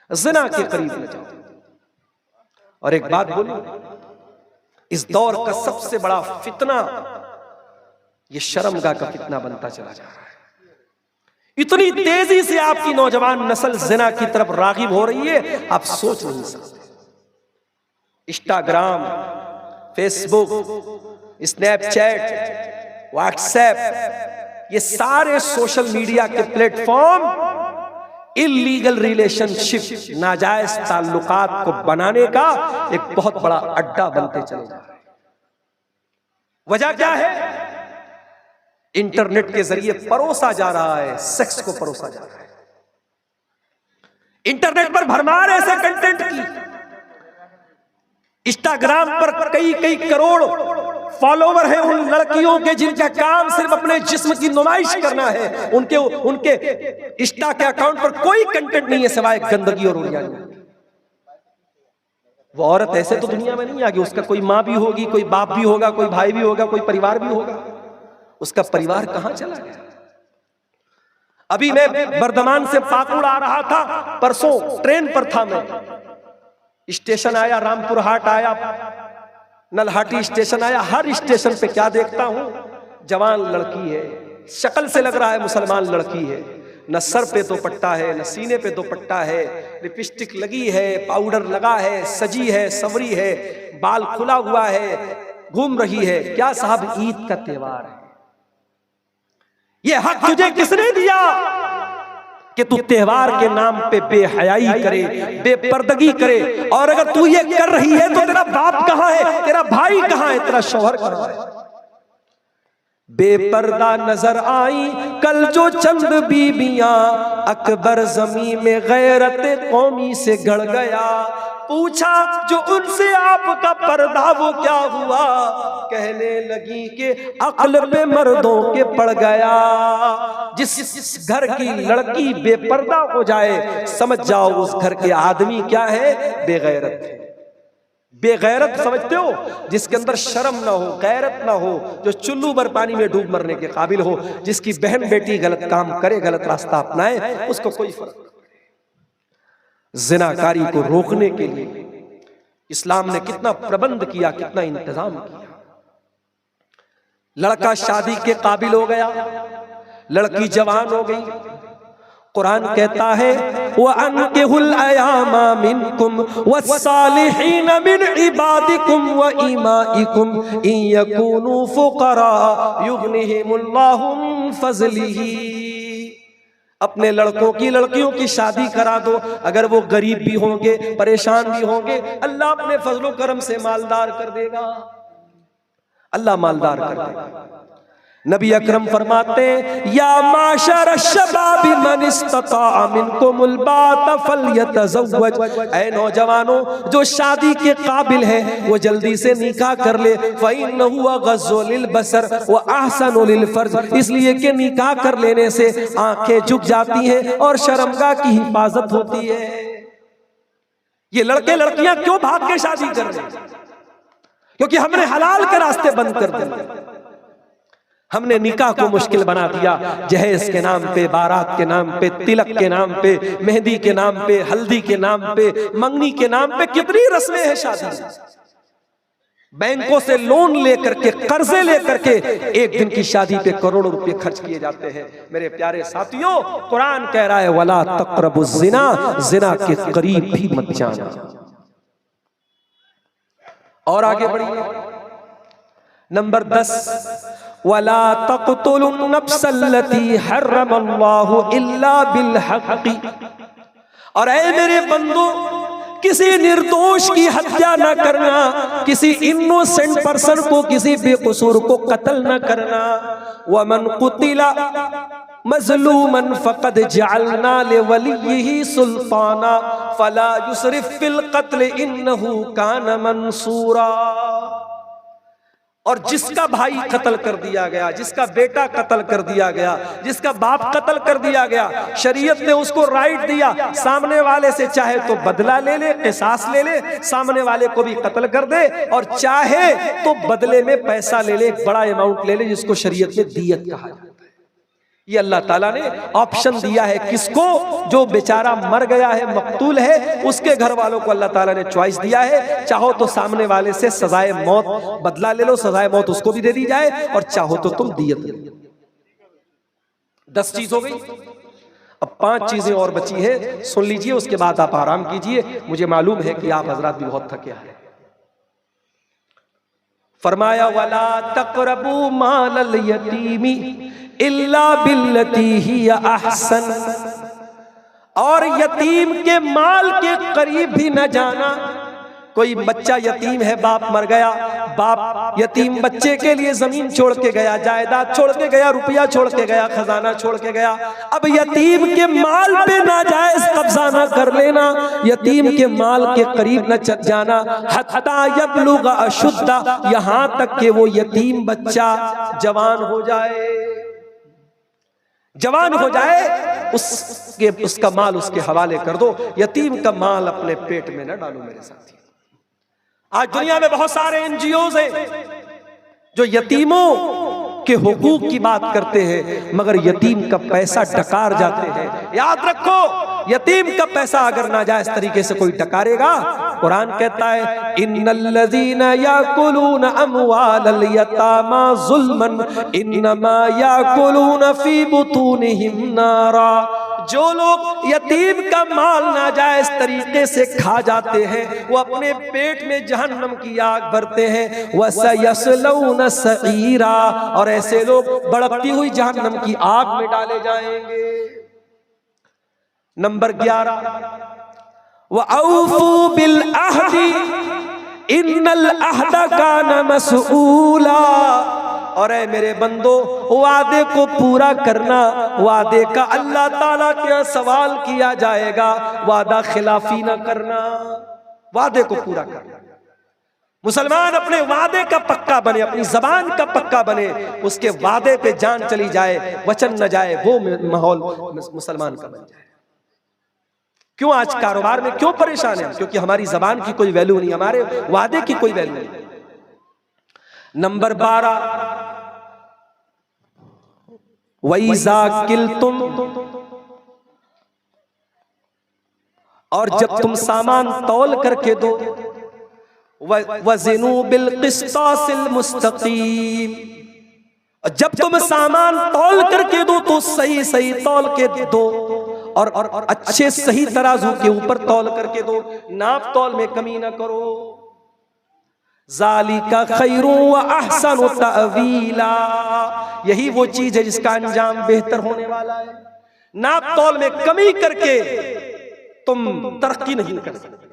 ज़िना के करीब न जाओ। और एक बात बोलूं, इस दौर का सबसे बड़ा फितना ये शर्मगाह का फितना बनता चला जा रहा है। इतनी तेजी से आपकी नौजवान नस्ल ज़िना की तरफ रागिब हो रही है, आप सोच नहीं सकते। इंस्टाग्राम, फेसबुक, स्नैपचैट, व्हाट्सएप, ये सारे सोशल मीडिया के प्लेटफॉर्म इल्लीगल रिलेशनशिप, नाजायज ताल्लुकात को बनाने का एक बहुत बड़ा अड्डा बनते चले जा रहे हैं। वजह क्या है? इंटरनेट के जरिए परोसा जा रहा है, सेक्स को परोसा जा रहा है। इंटरनेट पर भरमार ऐसे कंटेंट की, इंस्टाग्राम पर कई करोड़ फॉलोवर हैं उन लड़कियों के जिनका काम सिर्फ अपने जिस्म की नुमाइश करना है। उनके इंस्टा के अकाउंट पर कोई कंटेंट नहीं है सिवाय गंदगी और उड़ियानी। वो औरत ऐसे तो दुनिया में नहीं आगी, उसका कोई माँ भी होगी, कोई बाप भी होगा, कोई भाई भी होगा, कोई परिवार भी होगा। उसका परिवार कहां चला गया? अभी मैं बर्दमान से पाकुड़ आ रहा था, परसों ट्रेन पर था मैं, स्टेशन आया, रामपुर हाट आया, नलहाटी स्टेशन आया। हर स्टेशन पे क्या देखता हूं? जवान लड़की है, शक्ल से लग रहा है मुसलमान लड़की है, न सर पे दुपट्टा है, न सीने पे दुपट्टा है, लिपस्टिक लगी है, पाउडर लगा है, सजी है, संवरी है, बाल खुला हुआ है, घूम रही है। क्या साहब, ईद का त्योहार है। ये हक तुझे किसने दिया कि तू त्योहार के नाम पे बेहयाई करे, बेपर्दगी करे? और अगर तू ये कर रही है तो तेरा बाप कहां है, तेरा भाई कहां है, तेरा शौहर कहां है? बेपर्दा नजर आई कल जो चंद बीबियां, अकबर जमी में गैरत कौमी से गड़ गया। पूछा जो उनसे आपका पर्दा वो क्या हुआ, कहने लगी कि अक्ल पे मर्दों के पड़ गया। जिस घर की लड़की बेपर्दा हो जाए, समझ जाओ उस घर के आदमी क्या है, बेगैरत है। बेगैरत समझते हो? जिसके अंदर शर्म ना हो, गैरत ना हो, जो चुल्लू भर पानी में डूब मरने के काबिल हो, जिसकी बहन बेटी गलत काम करे, गलत रास्ता अपनाए, उसको कोई फर्क नहीं। ज़िनाकारी को रोकने के लिए इस्लाम ने कितना प्रबंध किया, कितना इंतजाम किया। लड़का शादी के काबिल हो गया, लड़की जवान हो गई। कुरान कहता है वअनकिहुल अयामा मिनकुम वस्सालिहीन मिन इबादिकुम व इमाइकुम इन यकूनू फुकरा युगनिहिमुल्लाहु मिन फज़लिही। अपने लड़कों की लड़कियों की शादी करा दो, अगर वो गरीब भी होंगे, परेशान भी होंगे, अल्लाह अपने फजलो करम से मालदार कर देगा, अल्लाह मालदार कर देगा। नबी अकरम फरमाते या माशर शबाबी मन इस्तता मिनकुमुल बात फलयतज़व्वज, ऐ नौजवानों जो शादी के काबिल है वो जल्दी से निकाह कर ले। फ़इन्नहु अग़ज़्ज़ु लिलबसर व अहसनु लिलफ़र्ज, इसलिए कि निकाह कर लेने से आंखें झुक जाती हैं और शर्मगाह की हिफाजत होती है। ये लड़के लड़कियां क्यों भाग के शादी कर रहे हैं? क्योंकि हमने हलाल के रास्ते बंद कर दिए, हमने निकाह को मुश्किल बना दिया। जहेज के नाम पे, बारात के नाम पे, तिलक के नाम पे, मेहंदी के नाम पे, हल्दी के नाम पे, मंगनी के नाम पे कितनी रस्में हैं शादी। बैंकों से लोन लेकर के, कर्जे लेकर के एक दिन की शादी पे करोड़ों रुपए खर्च किए जाते हैं। मेरे प्यारे साथियों, कुरान कह रहा है वला तक़रबुज़ ज़िना, जिना के करीब भी मत जाना। और आगे बढ़िए, नंबर 10 वला तक़्तुलुन नफ्सल्लती हर्रमल्लाहु इल्ला बिल हक़्क़ि, और ऐ मेरे बंदो किसी निर्दोष की हत्या न करना, किसी इनोसेंट पर्सन को, किसी बेकसूर को कत्ल न करना। वमन कुतिला मज़लूमन फ़क़द जअलना लिवलिय्यिही सुल्ताना फ़ला युसरिफ़ फ़िल क़त्ल इन्नहु कान मंसूरा। और जिसका भाई कत्ल कर दिया गया, जिसका बेटा कत्ल कर दिया गया, जिसका बाप कत्ल कर दिया गया, शरीयत ने उसको राइट दिया सामने वाले से चाहे तो बदला ले ले, क़िसास ले ले, सामने वाले को भी कत्ल कर दे, और चाहे तो बदले में पैसा ले ले, एक बड़ा अमाउंट ले ले, जिसको शरीयत में दियत कहा जाता है। ये अल्लाह ताला ने ऑप्शन दिया है किसको? जो बेचारा मर गया है, मकतूल है, उसके घर वालों को अल्लाह ताला ने चॉइस दिया है। चाहो तो सामने वाले से सजाए मौत बदला ले लो, सजाए मौत उसको भी दे दी जाए, और चाहो तो तुम दियत ले लो। 10 चीज हो गई, अब 5 चीजें और बची है, सुन लीजिए, उसके बाद आप आराम कीजिए। मुझे मालूम है कि आप हजरात भी बहुत थके हैं। फरमाया वला तक़रबू मालल यतीमी इल्ला बिल्लती हिया अहसन, और यतीम के माल के करीब भी न जाना। कोई बच्चा यतीम है, बाप मर गया, बाप यतीम बच्चे के लिए जमीन छोड़ के गया, जायदाद छोड़ के गया, रुपया छोड़ के गया, खजाना छोड़ के गया। अब यतीम के माल पे नाजायज कब्जा न कर लेना, यतीम के माल के करीब न जाना। हत्ता यबलुग अशुद्दा, यहां तक कि वो यतीम बच्चा जवान हो जाए, जवान हो जाए, उसका माल उसके हवाले कर दो। यतीम का माल अपने पेट में न डालो मेरे साथी। आज दुनिया में बहुत सारे एनजीओज हैं जो यतीमों के हुकूक की बात करते हैं, मगर यतीम का पैसा डकार जाते हैं। याद रखो, यतीम का पैसा अगर नाजायज तरीके से कोई डकारेगा, कुरान कहता है इन्नल्लज़ीना याकुलूना अमवालल यतामा ज़ुल्मन इन्नमा याकुलूना फ़ी बुतूनिहिम नारा। जो लोग यतीम का माल नाजायज तरीके से खा जाते हैं, वो अपने पेट में जहन्नम की आग भरते हैं। वसयस्लौना सईरा, और ऐसे लोग भड़कती हुई जहन्नम की आग में डाले जाएंगे। नंबर 11 वअऊफू बिल अहदी इन्नल अहदा काना मसऊला, और ऐ मेरे बंदो वादे को पूरा करना, वादे का अल्लाह ताला के सवाल किया जाएगा। वादा खिलाफी ना करना, वादे को पूरा करना। मुसलमान अपने वादे का पक्का बने, अपनी जबान का पक्का बने, उसके वादे पे जान चली जाए, वचन न जाए, वो माहौल मुसलमान का बन जाए। क्यों आज कारोबार में क्यों परेशान है? क्योंकि हमारी जबान की कोई वैल्यू नहीं, हमारे वादे की कोई वैल्यू नहीं। नंबर 12 वइज़ा किल्तुम, और जब तुम सामान तौल करके दो, वज़िनू बिल क़िस्तासिल मुस्तक़ीम, जब तुम सामान तौल करके दो तो सही सही तौल के दो, और अच्छे सही तराजू के ऊपर तौल करके दो, नाप तौल में कमी ना करो। ज़ालिका खैरु व अहसनु तअवीला, यही वो चीज है जिसका अंजाम बेहतर होने वाला है। नाप तौल में कमी करके तुम तरक्की नहीं कर सकते।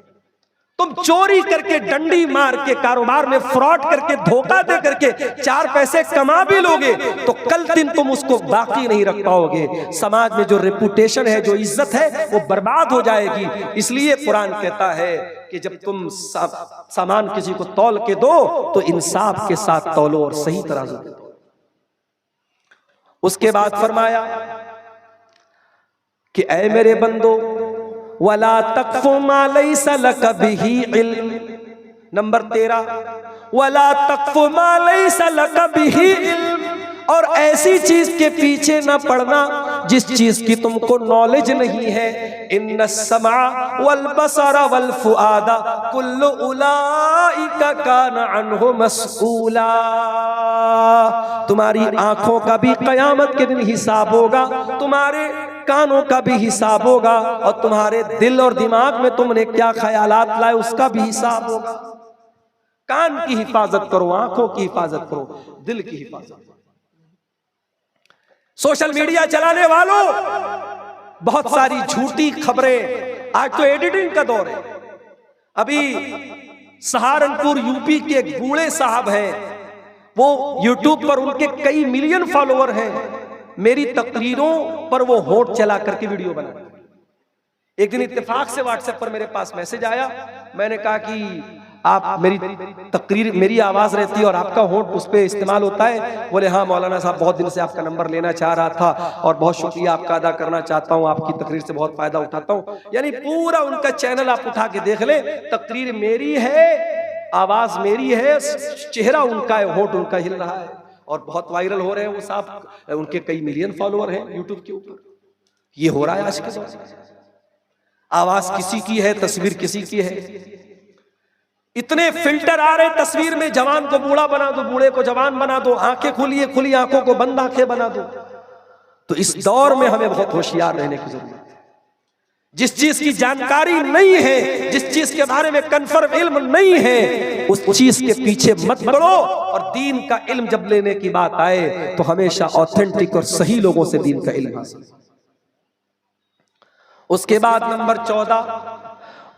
तुम चोरी करके, डंडी मार के, कारोबार में फ्रॉड करके, धोखा दे करके 4 पैसे कमा भी लोगे तो कल दिन तुम उसको बाकी नहीं रख पाओगे। समाज में जो रेपुटेशन है, जो इज्जत है, वो बर्बाद हो जाएगी। इसलिए कुरान कहता है कि जब तुम सामान किसी को तौल के दो तो इंसाफ के साथ तौलो और सही तराजू के दो। उसके बाद फरमाया कि ऐ मेरे बंदो, वला तक़फ़ु मा लैसा लक बिही इल्म। नंबर 13, वला तक़फ़ु मा लैसा लक बिही इल्म, और ऐसी चीज के पीछे न पड़ना जिस चीज की तुमको नॉलेज नहीं है। इन्नस समा वल बसरा वल फुआदा कुल्लु उलाइका काना अन्हु मस्ऊला। तुम्हारी आंखों का भी कयामत के दिन हिसाब होगा, तुम्हारे कानों का भी हिसाब होगा, और तुम्हारे दिल और दिमाग में तुमने क्या ख्यालात लाए उसका भी हिसाब होगा। कान की हिफाजत करो, आंखों की हिफाजत करो, दिल की हिफाजत करो। सोशल मीडिया चलाने वालों, बहुत सारी झूठी खबरें, आज तो एडिटिंग का दौर है। अभी सहारनपुर यूपी के एक बूढ़े साहब हैं, वो यूट्यूब पर उनके कई मिलियन फॉलोअर हैं। मेरी तकरीरों पर वो होठ चला करके वीडियो बना। एक दिन इत्तेफाक से व्हाट्सएप पर मेरे पास मैसेज आया। मैंने कहा कि आप मेरी तकरीर, मेरी आवाज रहती है और आपका होठ उस पर इस्तेमाल होता है। बोले हाँ मौलाना साहब, बहुत दिन से आपका नंबर लेना चाह रहा था और बहुत शुक्रिया आपका अदा करना चाहता हूँ, आपकी तकरीर से बहुत फायदा उठाता हूँ। यानी पूरा उनका चैनल आप उठा के देख ले, तकरीर मेरी है, आवाज मेरी है, चेहरा उनका है, होठ उनका हिल रहा है और बहुत वायरल हो रहे हैं वो साहब। उनके कई मिलियन फॉलोअर हैं यूट्यूब के ऊपर। ये हो रहा है आज के दौर में। आवाज किसी की है, तस्वीर किसी की है। इतने फिल्टर आ रहे तस्वीर में, जवान को बूढ़ा बना दो, बूढ़े को जवान बना दो, आंखें खुली है, खुली आंखों को बंद आंखें बना दो। तो इस दौर में हमें बहुत होशियार रहने की जरूरत है। जिस चीज की जानकारी नहीं है, जिस चीज के बारे में कन्फर्म इल्म नहीं है, उस चीज के पीछे मत बढ़ो। और दीन का इल्म जब लेने की बात आए तो हमेशा ऑथेंटिक और सही लोगों से दीन का इल्म हासिल। उसके बाद नंबर 14,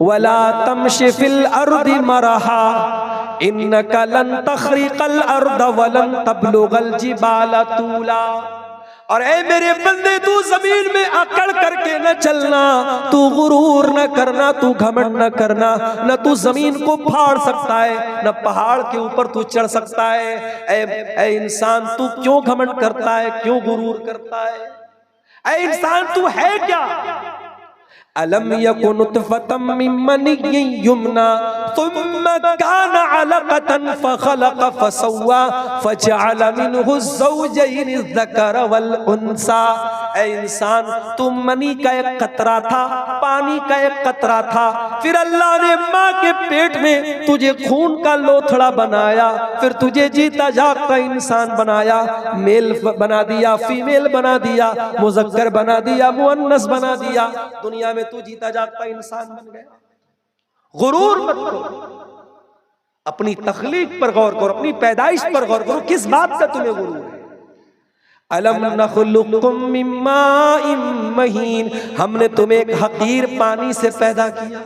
वला तमशी फिल अर्दि मरहा इन्नका लन तखरिकल अर्द वलन तबलुगल जिबाल तूला। और ऐ मेरे बंदे, तू जमीन में अकड़ करके न चलना, तू गुरूर न करना, तू घमंड न करना। न तू जमीन को फाड़ सकता है, न पहाड़ के ऊपर तू चढ़ सकता है। ऐ इंसान, तू क्यों घमंड करता है, क्यों गुरूर करता है? ऐ इंसान, तू है क्या? अलम यकुन नुतफतम मिन मनिय्यिन युमना सुम्मा काना अलक़तन फखलक़ फसव्वा फजअल मिनहु ज़ौजैन अज़्ज़कर वल उन्सा। ऐ इंसान, तू मनी का एक कतरा था, पानी का एक कतरा था, फिर अल्लाह ने माँ के पेट में तुझे खून का लोथड़ा बनाया, फिर तुझे जीता जागता इंसान बनाया, मेल बना दिया, फीमेल बना दिया, मुज़क्कर बना दिया, मुअन्नस बना दिया। दुनिया में तू जीता जागता इंसान बन गया। गुरूर मत करो, अपनी तख्लीक पर गौर करो, अपनी पैदाइश पर गौर करो। किस बात का तुम्हें गुरूर है? अलम नखलुकुम मिन माइन महीन, हमने तुम्हें एक हकीर पानी से पैदा किया।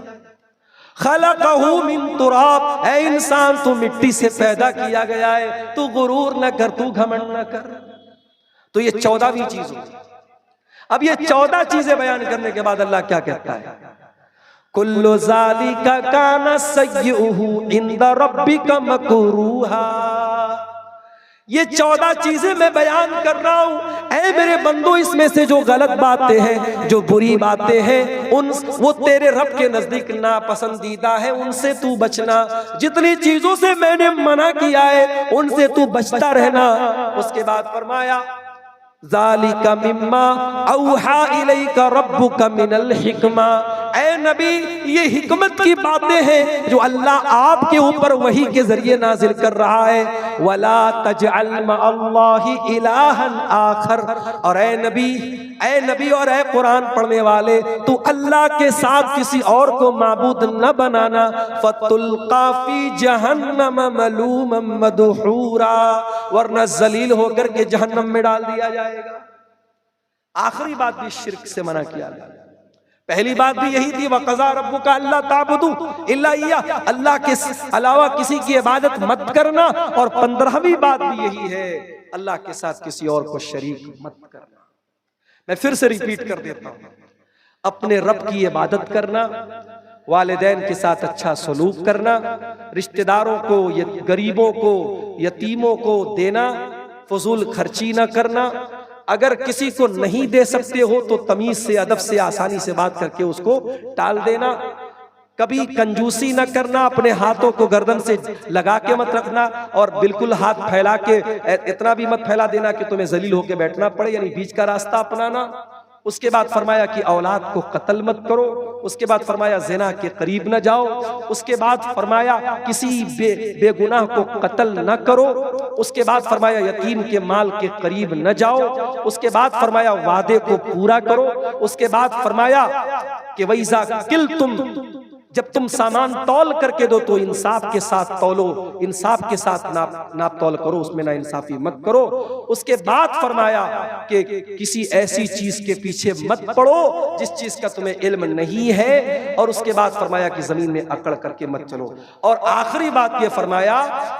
खलक़हु मिन तुराब, ऐ इंसान तू मिट्टी से पैदा किया गया है, तू गुरूर न कर, तू घमंड न कर। तो ये 14वीं चीज होती। अब ये 14 चीजें बयान करने के बाद अल्लाह क्या कहता है? कुल्लु ज़ालिका काना सय्युहु इंदा रब्बिका मकरूहा। ये 14 चीजें मैं बयान कर रहा हूं। ऐ मेरे बंदो, इसमें से जो गलत बातें हैं, जो बुरी बातें हैं, वो तेरे रब के नजदीक नापसंदीदा है, उनसे तू बचना। जितनी चीजों से मैंने मना किया है उनसे तू बचता रहना। उसके बाद फरमाया ज़ालिका मिम्मा औहा इलैका रब्बुका मिनल हिकमा। ऐ नबी ये हिकमत की बातें हैं जो अल्लाह आपके ऊपर वही के जरिए नाजिल कर रहा है। वला तजअल मअल्लाहि इलाहन आखर, और ऐ नबी और ऐ कुरान पढ़ने वाले, तू अल्लाह के साथ किसी और को माबूद न बनाना। फतुल्का फी जहन्नम मलूमम मदहूरा, वरना जलील होकर के जहन्नम में डाल दिया जाएगा। आखिरी बात भी शिर्क से मना किया गया। पहली बात भी यही थी, वक़ज़ा रब्बुका अल्ला ताबुदू इल्ला इय्याह, अल्लाह के अलावा किसी की इबादत मत करना। और 15वीं बात भी यही है, अल्लाह के साथ किसी और को शरीक मत करना। मैं फिर से रिपीट कर देता हूं, अपने रब की इबादत करना, वालिदैन के साथ अच्छा सलूक करना, रिश्तेदारों को, गरीबों को, यतीमों को देना, फजूल खर्ची ना करना। अगर किसी को नहीं दे सकते हो तो तमीज से, अदब से, आसानी से बात करके उसको टाल देना। कभी कंजूसी न करना, अपने हाथों को गर्दन से लगा के मत रखना, और बिल्कुल हाथ फैला के इतना भी मत फैला देना कि तुम्हें जलील होके बैठना पड़े, यानी बीच का रास्ता अपनाना। उसके बाद फरमाया कि औलाद को कत्ल मत करो। उसके बाद फरमाया ज़िना के करीब न जाओ। उसके बाद फरमाया किसी बेगुनाह को कत्ल न करो। उसके बाद फरमाया यतीम के माल के करीब न जाओ। उसके बाद फरमाया वादे को पूरा करो। उसके बाद फरमाया कि वैज़ा किल तुम, जब तुम सामान तौल करके दो तो इंसाफ के साथ तौलो, इंसाफ के साथ नाप तौल करो, उसमें ना इंसाफी मत करो। उसके बाद फरमाया कि किसी ऐसी चीज के पीछे मत पड़ो जिस चीज का तुम्हें इल्म नहीं है। और उसके बाद फरमाया कि जमीन में अकड़ करके मत चलो। और आखिरी बात ये फरमाया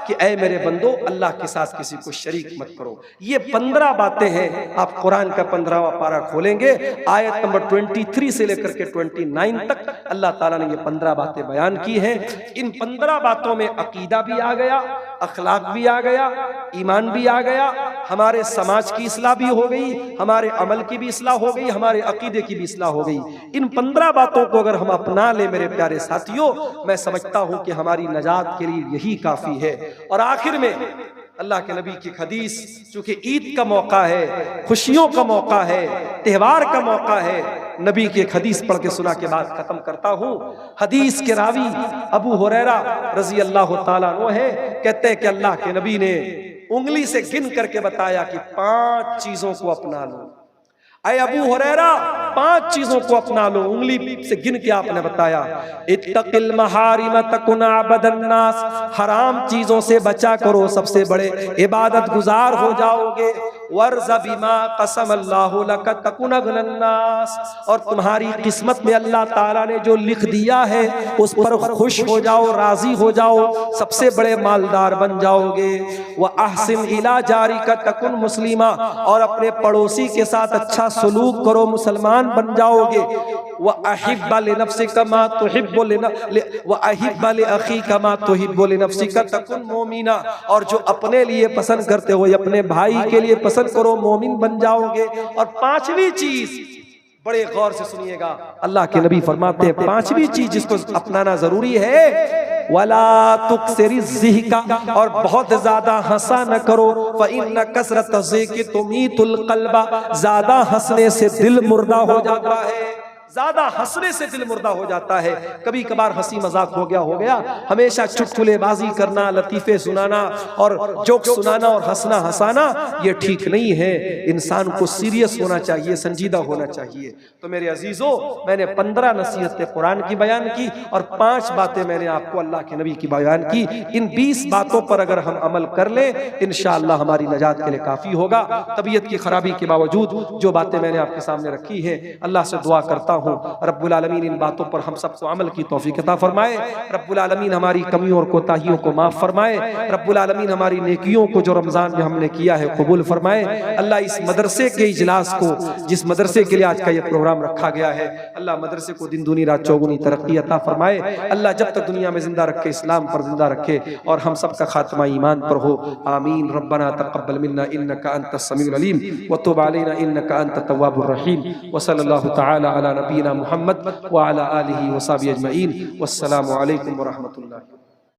कि ऐ मेरे बंदो, अल्लाह के साथ किसी को शरीक मत करो। ये 15 बातें हैं। आप कुरान का 15वां पारा खोलेंगे, आयत नंबर 23 से लेकर के 29 तक अल्लाह ताला ने ये 15 बातें बयान की हैं। इन 15 बातों में अकीदा भी आ गया, अखलाक भी आ गया, ईमान भी आ गया, हमारे समाज की इस्लाह भी हो गई, हमारे अमल की भी इस्लाह हो गई, हमारे अकीदे की भी इस्लाह हो गई। इन 15 बातों को अगर हम अपना ले मेरे प्यारे साथियों, मैं समझता हूं कि हमारी नजात के लिए यही काफी है। और आखिर में अल्लाह के नबी की हदीस, चूंकि ईद का मौका है, खुशियों का मौका है, त्योहार का मौका है, नबी की एक हदीस पढ़ के सुना के बाद खत्म करता हूँ। हदीस के रावी अबू हुरैरा रजी अल्लाह ताला अन्हु है। कहते हैं कि अल्लाह के नबी ने उंगली से गिन करके बताया कि 5 चीजों को अपना लो। अय अबू हुरैरा, 5 चीजों को अपना लो। उंगली से गिन के आपने बताया, इत्तकिल महारिम तकुन अबदन नास, हराम चीजों से बचा करो, सबसे बड़े इबादत गुजार हो जाओगे। वर्ज़ बिमा कसम अल्लाहु लक तकुन अगनन नास, और तुम्हारी किस्मत में अल्लाह ताला ने जो लिख दिया है उस पर खुश हो जाओ, राजी हो जाओ, सबसे बड़े मालदार बन जाओगे। व अहसिन इला जारिका तकुन मुस्लिमा, और अपने पड़ोसी के साथ अच्छा सलूक करो, मुसलमान बन जाओगे। व अहिब्बा लिनफ्सिका मा तुहिब्बु व अहिब्बा लिअखीका मा तुहिब्बु लिनफ्सिका तकुन मोमिना, और जो अपने लिए पसंद करते हो अपने भाई के लिए पसंद करो, मोमिन बन जाओगे। और 5वीं चीज, बड़े गौर से सुनिएगा, अल्लाह के नबी फरमाते हैं 5वीं चीज जिसको अपनाना जरूरी है, वला तुक्सिरि ज़िहिका, और बहुत ज्यादा हंसा न करो। फ़इन्न कसरत ज़िहिकी तुमीतुल क़ल्बा, ज्यादा हंसने से दिल मुर्दा हो जाता है, ज्यादा हंसने से दिल मुर्दा हो जाता है। कभी कभार हंसी मजाक हो गया, हमेशा चुटकुलेबाजी करना, लतीफे सुनाना और जोक सुनाना और हंसना हंसाना, ये ठीक नहीं है। इंसान को सीरियस होना चाहिए, संजीदा होना चाहिए। तो मेरे अजीजों, मैंने 15 नसीहतें कुरान की बयान की और 5 बातें मैंने आपको अल्लाह के नबी की बयान की। इन 20 बातों पर अगर हम अमल कर लें, इंशाअल्लाह हमारी नजात के लिए काफी होगा। तबीयत की खराबी के बावजूद जो बातें मैंने आपके सामने रखी है, अल्लाह से दुआ करता हूँ रब्बुल आलमीन इन बातों पर हम सबको अमल की तौफीक अता फरमाए। रब्बुल आलमीन हमारी कमियों और कोताहियों को माफ फरमाए। रब्बुल आलमीन हमारी नेकियों को जो रमजान में हमने किया है कबूल फरमाए। अल्लाह इस मदरसे के इजलास को, जिस मदरसे के लिए आज का ये प्रोग्राम रखा गया है, अल्लाह मदरसे को दिन दूनी रात चौगुनी तरक्की अता फरमाए। अल्लाह जब तक दुनिया में जिंदा रखे, इस्लाम पर जिंदा रखे और हम सब का खात्मा ईमान पर हो। आमीन। रब्बना तक़ब्बल मिन्ना इन्नका अंतस समीउल अलीम व तुब अलैना इन्नका अंतत तव्वाबुर रहीम। व सल्लल्लाहु तआला अला नबीना मुहम्मद व अला आलिहि व सहबिहि अजमईन। वस्सलामु अलैकुम व रहमतुल्लाह।